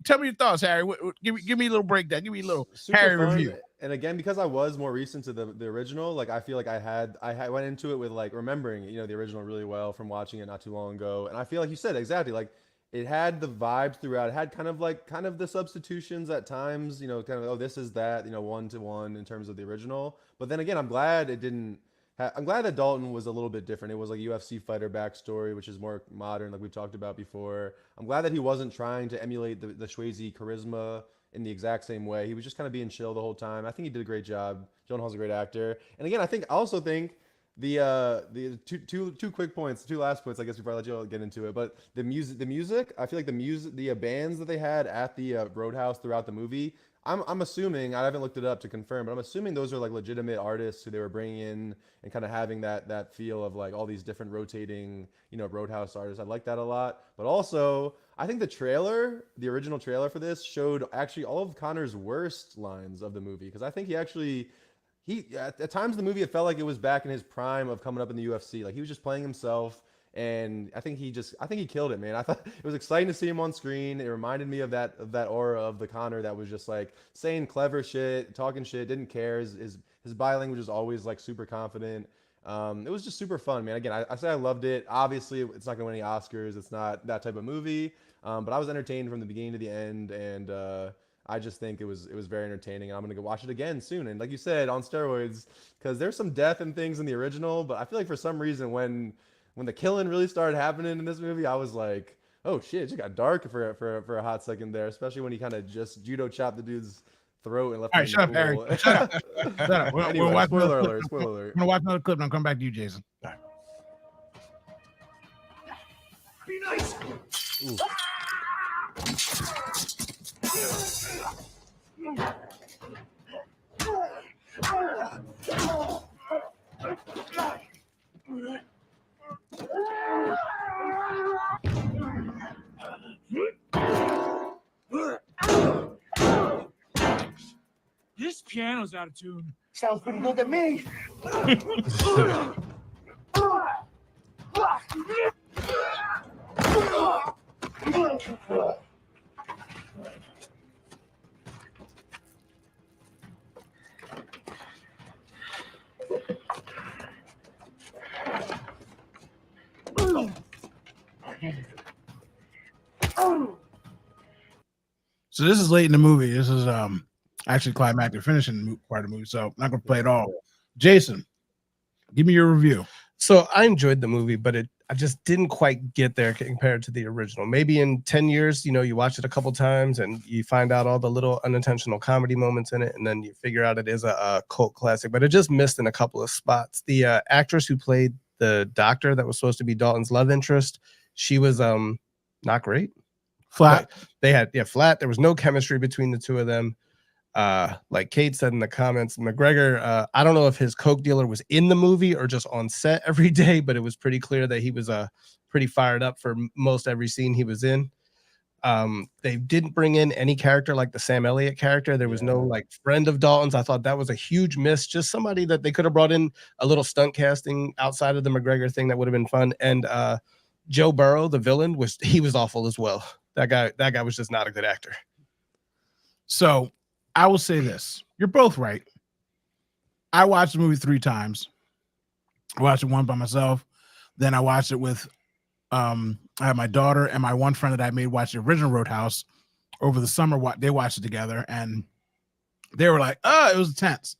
tell me your thoughts, Harry. Give me a little breakdown. Give me a little Harry review. And again, because I was more recent to the original, like I feel like I went into it with like remembering the original really well from watching it not too long ago, and I feel like you said exactly like it had the vibes throughout. It had kind of the substitutions at times, kind of this is that 1-to-1 in terms of the original. But then again, I'm glad it didn't. I'm glad that Dalton was a little bit different. It was like a UFC fighter backstory, which is more modern, like we've talked about before. I'm glad that he wasn't trying to emulate the Swayze charisma in the exact same way. He was just kind of being chill the whole time. I think he did a great job. Gyllenhaal's a great actor. And again, I also think The two quick points, two last points, I guess, before I let you all get into it. But the music, I feel like the bands that they had at the Roadhouse throughout the movie, I'm assuming, I haven't looked it up to confirm, but I'm assuming those are like legitimate artists who they were bringing in and kind of having that feel of like all these different rotating, Roadhouse artists. I like that a lot. But also, I think the original trailer for this showed actually all of Connor's worst lines of the movie, because I think he at times in the movie, it felt like it was back in his prime of coming up in the UFC. Like he was just playing himself, and I think he killed it, man. I thought it was exciting to see him on screen. It reminded me of that aura of the Connor that was just like saying clever shit, talking shit, didn't care. His body language was always like super confident. It was just super fun, man. Again, I say I loved it. Obviously, it's not gonna win any Oscars. It's not that type of movie. But I was entertained from the beginning to the end, and I just think it was very entertaining. And I'm gonna go watch it again soon. And like you said, on steroids, because there's some death and things in the original, but I feel like for some reason when the killing really started happening in this movie, I was like, oh shit, it just got dark for a hot second there, especially when he kind of just judo chopped the dude's throat and left him. All right, shut up, Harry. Shut up. Shut up. Anyway, spoiler alert. Spoiler alert. I'm gonna watch another clip and I'll come back to you, Jason. All right. Be nice. Ooh. This piano's out of tune. Sounds pretty good to me. So this is late in the movie. This is actually climactic finishing part of the movie. So I'm not gonna play it all. Jason, give me your review. So I enjoyed the movie, but I just didn't quite get there compared to the original. Maybe in 10 years, you watch it a couple times and you find out all the little unintentional comedy moments in it, and then you figure out it is a cult classic, but it just missed in a couple of spots. The actress who played the doctor that was supposed to be Dalton's love interest, she was not great. Flat. They had flat. There was no chemistry between the two of them. Like Kate said in the comments, McGregor, I don't know if his coke dealer was in the movie or just on set every day, but it was pretty clear that he was pretty fired up for most every scene he was in. They didn't bring in any character like the Sam Elliott character. There was no like friend of Dalton's. I thought that was a huge miss. Just somebody that they could have brought in a little stunt casting outside of the McGregor thing that would have been fun. And Joe Burrow, the villain, was awful as well. That guy was just not a good actor. So I will say this. You're both right. I watched the movie 3 times. I watched it once by myself. Then I watched it with I had my daughter and my one friend that I made watch the original Roadhouse over the summer. They watched it together and they were like, oh, it was intense.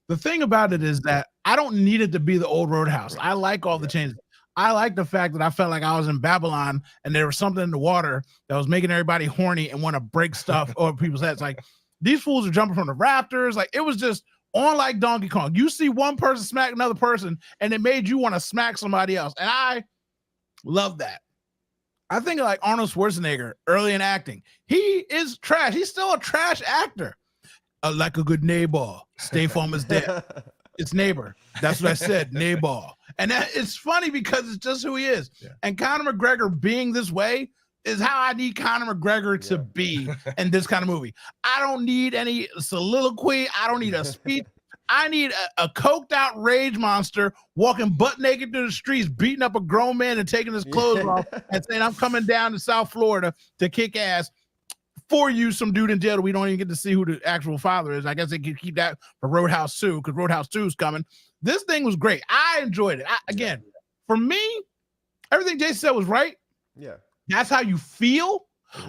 The thing about it is that I don't need it to be the old Roadhouse. I like all the changes. I like the fact that I felt like I was in Babylon and there was something in the water that was making everybody horny and want to break stuff over people's heads. Like, these fools are jumping from the rafters. Like, it was just on like Donkey Kong. You see one person smack another person and it made you want to smack somebody else. And I love that. I think like Arnold Schwarzenegger early in acting. He is trash. He's still a trash actor. Like a good neighbor. Stay Farm is dead. It's neighbor. That's what I said. Neighbor. And it's funny because it's just who he is. Yeah. And Conor McGregor being this way is how I need Conor McGregor to be in this kind of movie. I don't need any soliloquy. I don't need a speech. I need a coked out rage monster walking butt naked through the streets, beating up a grown man and taking his clothes off and saying, I'm coming down to South Florida to kick ass for you, some dude in jail that we don't even get to see who the actual father is. I guess they could keep that for Roadhouse 2 because Roadhouse 2 is coming. This thing was great. I enjoyed it. Again, for me, everything Jason said was right. Yeah. That's how you feel.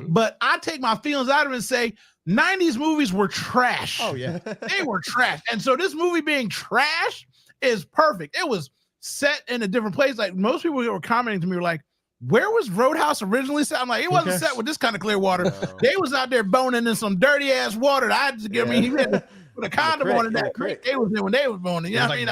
But I take my feelings out of it and say 90s movies were trash. Oh, yeah. They were trash. And so this movie being trash is perfect. It was set in a different place. Like most people who were commenting to me were like, where was Roadhouse originally set? I'm like, it wasn't set with this kind of clear water. No. They was out there boning in some dirty ass water. I had to give me. He had to put a condom on in that creek they was in when they was boning. You know what I mean?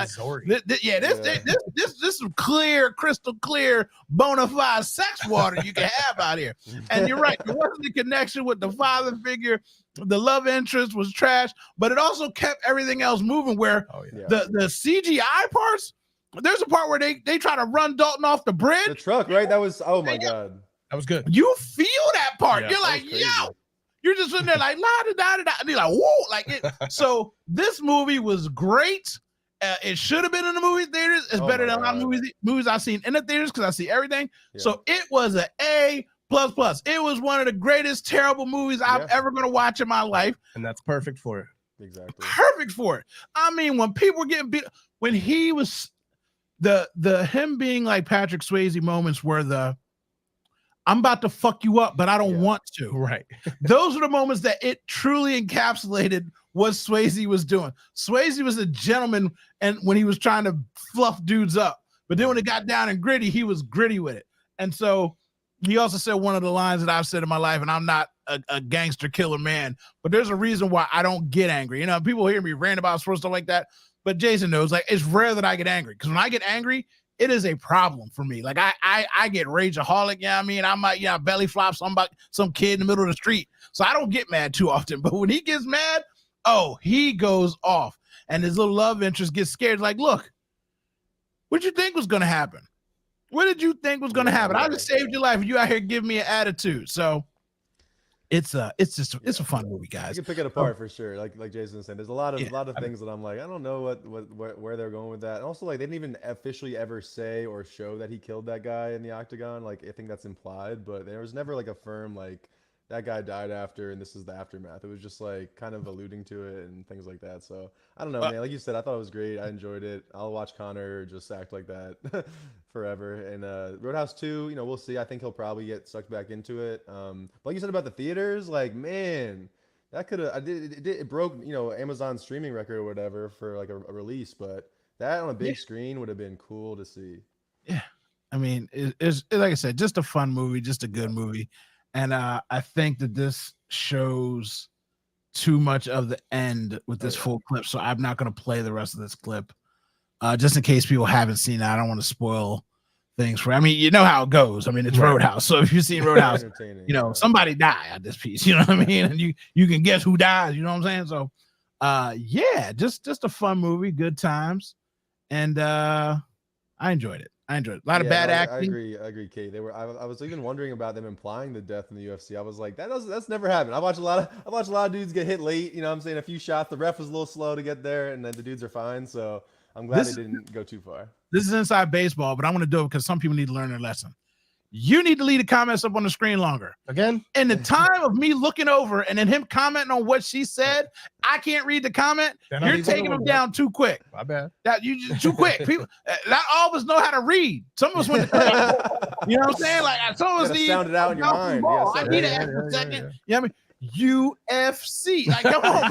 This is some clear, crystal clear, bona fide sex water you can have out here. And you're right. There wasn't the connection with the father figure. The love interest was trash, but it also kept everything else moving. Where the CGI parts. There's a part where they try to run Dalton off the bridge. The truck, right? That was my god. That was good. You feel that part. Yeah, You're like, yo, you're just sitting there like la da da da. And you're like, whoa, like it. So this movie was great. It should have been in the movie theaters. It's better than a lot of movies I've seen in the theaters because I see everything. Yeah. So it was an A++. It was one of the greatest terrible movies I'm ever going to watch in my life. And that's perfect for it. Exactly. Perfect for it. I mean, when people were getting beat, when he was the him being like Patrick Swayze moments where I'm about to fuck you up, but I don't want to. Right. Those are the moments that it truly encapsulated what Swayze was doing. Swayze was a gentleman, and when he was trying to fluff dudes up, but then when it got down and gritty, he was gritty with it. And so he also said one of the lines that I've said in my life, and I'm not a gangster killer man, but there's a reason why I don't get angry. You know, people hear me rant about sports stuff like that. But Jason knows, like, it's rare that I get angry because when I get angry, it is a problem for me. Like I get rageaholic, you know what I mean? I might, belly flop some kid in the middle of the street. So I don't get mad too often. But when he gets mad, he goes off. And his little love interest gets scared. Like, look, what'd you think was gonna happen? What did you think was gonna happen? I just saved your life and you out here giving me an attitude. So it's a fun movie, guys. You can pick it apart for sure. Like Jason was saying, there's a lot of things that I'm like, I don't know where they're going with that. And also, like, they didn't even officially ever say or show that he killed that guy in the octagon. Like, I think that's implied, but there was never like a firm like that guy died after and this is the aftermath. It was just like kind of alluding to it and things like that. So I don't know, man. Like you said, I thought it was great. I enjoyed it. I'll watch Connor just act like that forever. And Roadhouse 2, we'll see. I think he'll probably get sucked back into it. Like you said about the theaters, like, man, that could have it broke Amazon's streaming record or whatever for like a release, but that on a big screen would have been cool to see. Yeah, I mean, it's like I said, just a fun movie, just a good movie. And I think that this shows too much of the end with this full clip. So I'm not going to play the rest of this clip just in case people haven't seen it. I don't want to spoil things for. I mean, you know how it goes. I mean, it's Roadhouse. So if you've seen Roadhouse, somebody died at this piece. You know what I mean? And you can guess who dies. You know what I'm saying? So just a fun movie, good times, and I enjoyed it. A lot of bad acting. I agree, Kate. I was even wondering about them implying the death in the UFC. I was like, that's never happened. I watched a lot of dudes get hit late. You know what I'm saying? A few shots. The ref was a little slow to get there, and then the dudes are fine. So I'm glad they didn't go too far. This is inside baseball, but I'm going to do it because some people need to learn their lesson. You need to leave the comments up on the screen longer. Again? In the time of me looking over and then him commenting on what she said, I can't read the comment. You're taking them down too quick. My bad. That you just too quick. People, not all of us know how to read. Some of us went to class. You know what I'm saying? Like some of us need sound it out in your mind. I need to ask for a second. You know what I mean? UFC. Like, come on,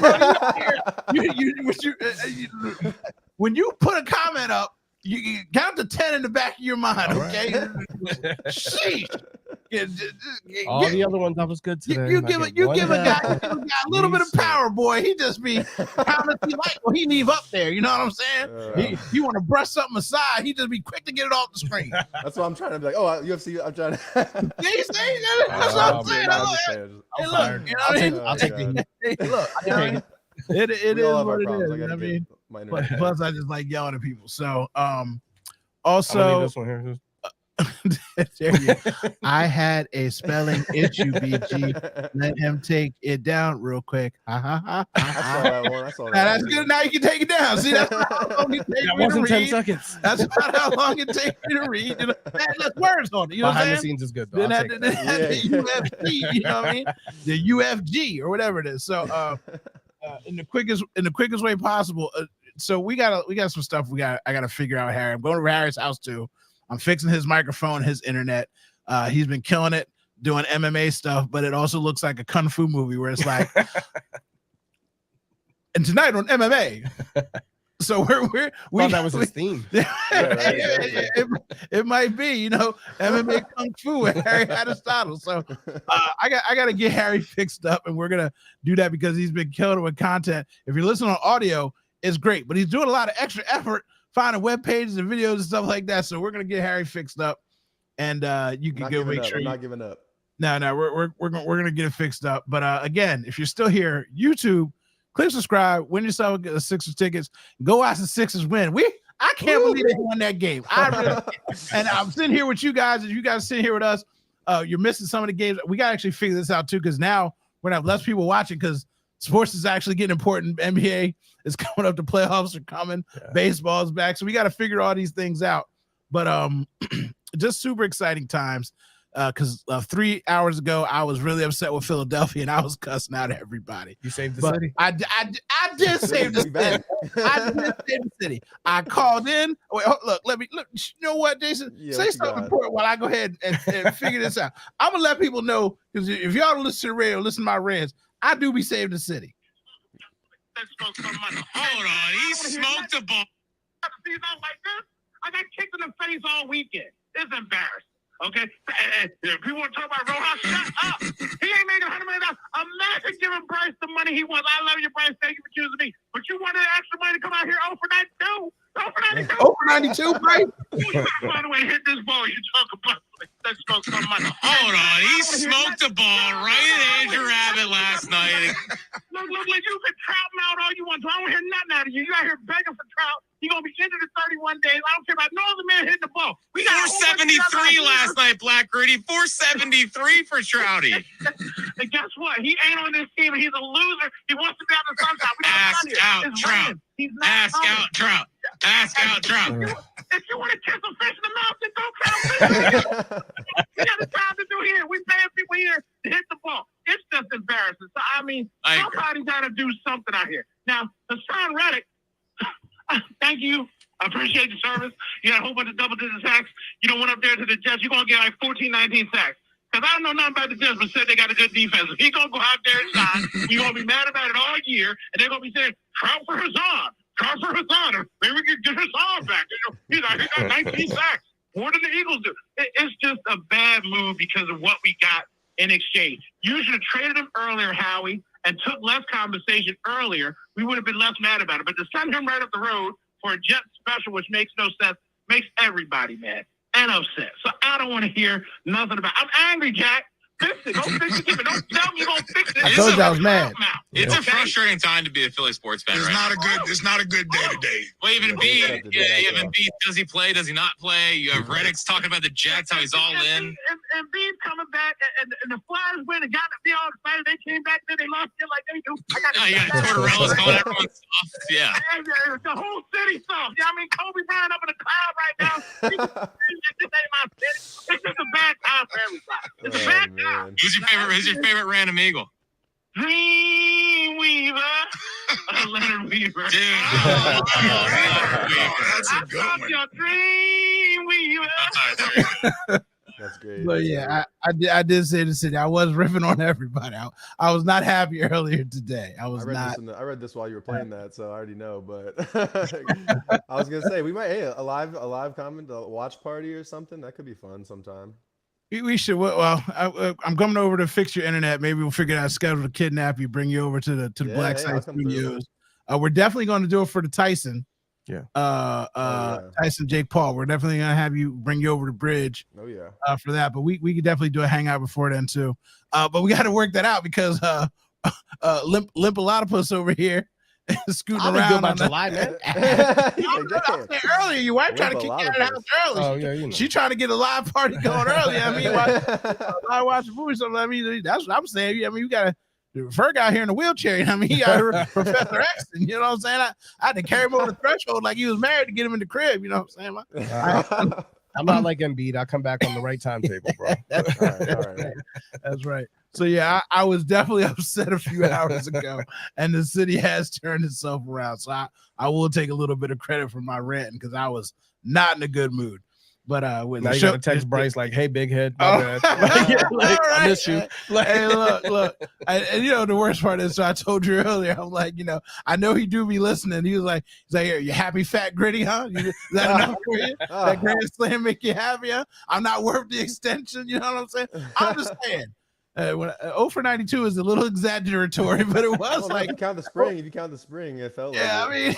bro. When you put a comment up, you count to 10 in the back of your mind, okay? Sheesh. All the other ones that was good today. You give a guy a little bit of power, boy. He just be how much he like. Well, he leave up there. You know what I'm saying? He want to brush something aside. He just be quick to get it off the screen. That's what I'm trying to be like. Oh, UFC. I'm trying to. That's what I'm saying. Hey, look, you know what I mean? I'll take the. Hey, look, you know, it is what it is. You know what I mean? Plus, I just like yelling at people. So, also, this one here. I had a spelling issue, BG. Let him take it down real quick. I saw that one. I saw that. That's good. Now you can take it down. See, that's how long it takes me to read. 10 seconds. That's about how long it takes me to read. You know, that's words on it. You know Behind what I'm the saying? scenes is good, though. The UFC, you know what I mean? The UFG or whatever it is. So, in the quickest way possible. So we got some stuff I got to figure out. Harry, I'm going to Harry's house too. I'm fixing his microphone, his internet. He's been killing it doing MMA stuff, but it also looks like a kung fu movie where it's like, and tonight on MMA, So we thought that was his theme. it might be, you know, MMA Kung Fu and Harry Aristotle. So I got to get Harry fixed up, and we're gonna do that because he's been killing it with content. If you're listening on audio, it's great, but he's doing a lot of extra effort finding web pages and videos and stuff like that. So we're gonna get Harry fixed up, and you can go make sure. I'm not giving up. No, we're gonna get it fixed up. But again, if you're still here, YouTube, click subscribe, win yourself a Sixers tickets, go watch the Sixers win. I can't believe they won that game. I really can't. And I'm sitting here with you guys, and you guys sitting here with us. You're missing some of the games. We gotta actually figure this out too, because now we're gonna have less people watching because sports is actually getting important. NBA is coming up, the playoffs are coming, baseball's back. So we got to figure all these things out. But just super exciting times. Because 3 hours ago, I was really upset with Philadelphia, and I was cussing out everybody. You saved the But city. I did save the city. I did save the city. I called in. Wait, look. You know what, Jason? Yeah, Say something important while I go ahead and figure this out. I'm gonna let people know, because if y'all don't listen to the radio, listen to my rants, I do be saving the city. Hold on, he smoked the ball. Season like this, I got kicked in the face all weekend. It's embarrassing. Okay, if you want to talk about Rojas, shut up. He ain't making $100 million. Imagine giving Bryce the money he wants. I love you, Bryce. Thank you for choosing me. But you wanted extra money to come out here 0 for 92. 0 for 92. 0 for 92, Bryce. By the way, hit this ball. You talk about let's go some money. Hold on, he smoked the ball right at Andrew Abbott last night. Look, you've been trouting out all you want to. I don't hear nothing out of you. You out here begging for trout. You're going to be injured in 31 days. I don't care about no other man hitting the ball. We got 473 last night, Black Gritty. 473 for Trouty. And guess what? He ain't on this team, and he's a loser. He wants to be on the sunshot. Ask out Trout. Ask out Trout. Ask out Trout. If you want to kiss a fish in the mouth, then go Trout. We got a job to do here. We paying people here to hit the ball. It's just embarrassing. So, I mean, somebody's got to do something out here. Now, Hassan Reddick, thank you. I appreciate the service. You got a whole bunch of double-digit sacks. You don't went up there to the Jets. You're going to get like 14, 19 sacks. Because I don't know nothing about the Jets, but said they got a good defense. If he's going to go out there and shine, you're going to be mad about it all year, and they're going to be saying, Trout for Hassan. Trout for Hassan. Or maybe we can get Hassan back. He got 19 sacks. More than the Eagles do. It's just a bad move because of what we got in exchange. You should have traded him earlier, Howie, and took less compensation earlier. We would have been less mad about it. But to send him right up the road for a Jet special, which makes no sense, makes everybody mad and upset. So I don't want to hear nothing about it. I'm angry, Jack. Fix it. Go fix it. Don't tell me you're going to fix it. I told you I was mad. It's a frustrating time to be a Philly sports fan, right? It's not a good day today. Well, even Embiid, does he play? Does he not play? You have Reddick's talking about the Jets, how he's all in. And Embiid coming back, and the Flyers win and got to be all excited. They came back, then they lost it like they do. You got Tortorella's calling everyone soft. Yeah. The whole city soft. Yeah, I mean, Kobe Bryant up in the cloud right now. This ain't my city. It's just a bad time for everybody. It's a bad time. Who's your favorite random Eagle? Dreamweaver. Leonard Weaver. Dude. That's a good one. Your Dreamweaver. That's great. But yeah, I did say the city. I was riffing on everybody. I was not happy earlier today. I read this while you were playing that, so I already know. But I was gonna say we might a live comment, a watch party or something. That could be fun sometime. We should. Well, I'm coming over to fix your internet. Maybe we'll figure out a schedule to kidnap you, bring you over to the Black Site Studios. We're definitely going to do it for the Tyson. Yeah. Tyson Jake Paul. We're definitely gonna have you bring you over the bridge. Oh yeah. For that, but we could definitely do a hangout before then too. But we got to work that out because Limp Limp-a-lot-of-us over here scooting around by July, man. Earlier, your wife trying to kick you out of the house early. Oh yeah, you know. She trying to get a live party going early. I mean, I watch the movie. Something. I mean, that's what I'm saying. I mean, you got to. Ferg out here in a wheelchair. I mean, he got Professor X. You know what I'm saying? I had to carry him over the threshold like he was married to get him in the crib. You know what I'm saying? I'm not like Embiid. I come back on the right timetable, bro. All right. That's right. So yeah, I was definitely upset a few hours ago, and the city has turned itself around. So I will take a little bit of credit for my ranting because I was not in a good mood. But with Now the you show, gotta text Bryce like, "Hey, big head, Oh. my bad. Yeah, like, I miss you." Like, Hey, look. And the worst part is, so I told you earlier, I'm like, I know he do be listening. He was like, you happy, fat, gritty, huh? Is that enough for you? That grand slam make you happy, huh? I'm not worth the extension. You know what I'm saying? I'm just saying. 0 for 92 is a little exaggeratory, but it was If you count the spring, it felt like I mean,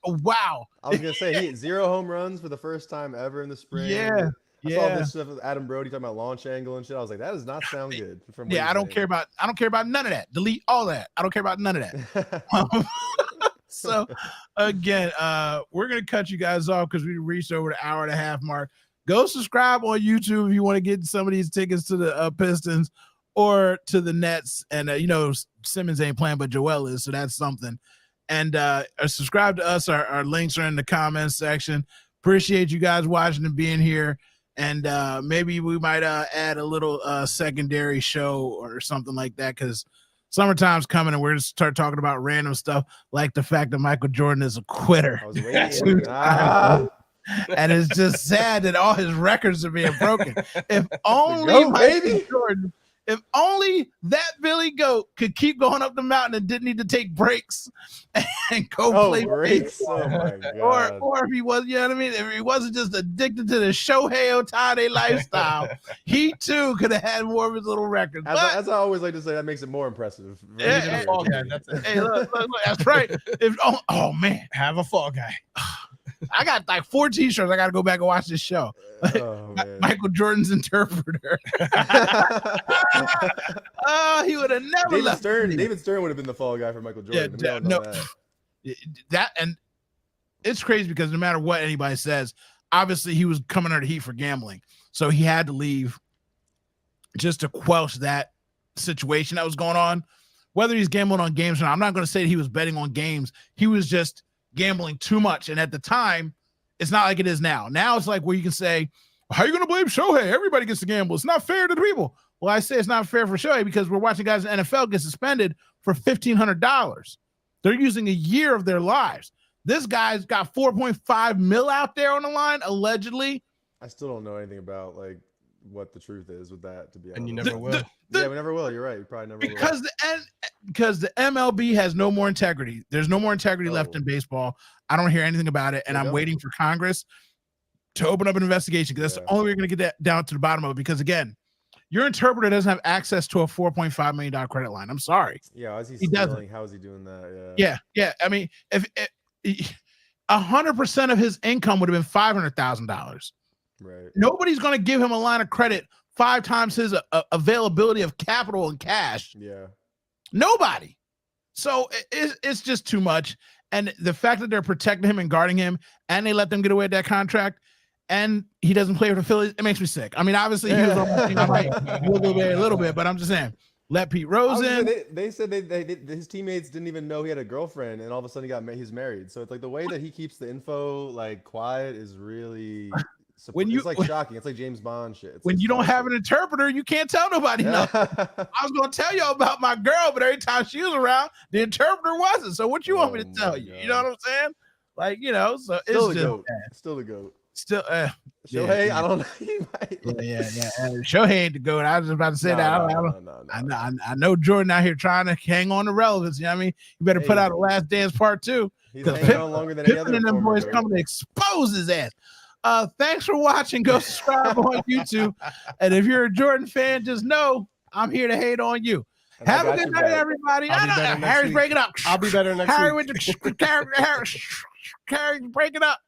wow. I was gonna say he hit 0 home runs for the first time ever in the spring. Yeah. I saw this stuff with Adam Brody talking about launch angle and shit. I was like, that does not sound good. I don't care about none of that. Delete all that. I don't care about none of that. So again, we're gonna cut you guys off because we reached over the hour and a half mark. Go subscribe on YouTube if you want to get some of these tickets to the Pistons or to the Nets. And Simmons ain't playing, but Joel is, so that's something. And subscribe to us. Our links are in the comments section. Appreciate you guys watching and being here. And maybe we might add a little secondary show or something like that, because summertime's coming and we're going to start talking about random stuff like the fact that Michael Jordan is a quitter. I was waiting. And it's just sad that all his records are being broken. If only Michael Jordan, if only that Billy Goat could keep going up the mountain and didn't need to take breaks and go play baseball. Oh my God. Or if he was, you know what I mean? If he wasn't just addicted to the Shohei Ohtani lifestyle, he too could have had more of his little records. As I always like to say, that makes it more impressive. Hey, look, that's right. Oh man, have a fall guy. I got like 4 t-shirts. I got to go back and watch this show. Michael Jordan's interpreter. He would have never left. David Stern would have been the fall guy for Michael Jordan. That and it's crazy because no matter what anybody says, obviously he was coming under heat for gambling, so he had to leave just to quench that situation that was going on. Whether he's gambling on games or not, I'm not going to say that he was betting on games. He was just gambling too much. And at the time, it's not like it is now. Now it's like where you can say, how are you going to blame Shohei? Everybody gets to gamble. It's not fair to the people. Well, I say it's not fair for Shohei because we're watching guys in the NFL get suspended for $1,500. They're using a year of their lives. This guy's got 4.5 mil out there on the line, allegedly. I still don't know anything about what the truth is with that, to be honest. And you never will. Yeah, we never will. You're right. You probably never will. Because the MLB has no more integrity. There's no more integrity left in baseball. I don't hear anything about it, and I'm waiting for Congress to open up an investigation because that's the only way we're going to get that down to the bottom of it. Because again, your interpreter doesn't have access to a $4.5 million credit line. I'm sorry. Yeah, he doesn't. How is he doing that? Yeah. I mean, if 100% of his income would have been $500,000. Right. Nobody's going to give him a line of credit 5 times his availability of capital and cash. Yeah. Nobody. So it's just too much. And the fact that they're protecting him and guarding him and they let them get away with that contract and he doesn't play for the Phillies, it makes me sick. I mean, obviously he was on my team. I might a little bit, but I'm just saying, let Pete Rose in. They said his teammates didn't even know he had a girlfriend, and all of a sudden he's married. So it's like the way that he keeps the info quiet is really it's shocking. It's like James Bond shit. When you don't have an interpreter, you can't tell nobody nothing. I was going to tell y'all about my girl, but every time she was around, the interpreter wasn't. So what you want me to tell you? You know what I'm saying? So still it's the just goat. Still the goat. Still, Shohei, I don't know. He might. Yeah. Shohei ain't the goat. I was just about to say that. I know Jordan out here trying to hang on to relevance. You know what I mean? You better put out a Last Dance Part 2. He's hanging on longer than any other. And them boys coming to expose his ass. Thanks for watching. Go subscribe on YouTube. And if you're a Jordan fan, just know I'm here to hate on you. And have a good night, everybody. Harry's breaking up. I'll be better next week. Harry, break it up.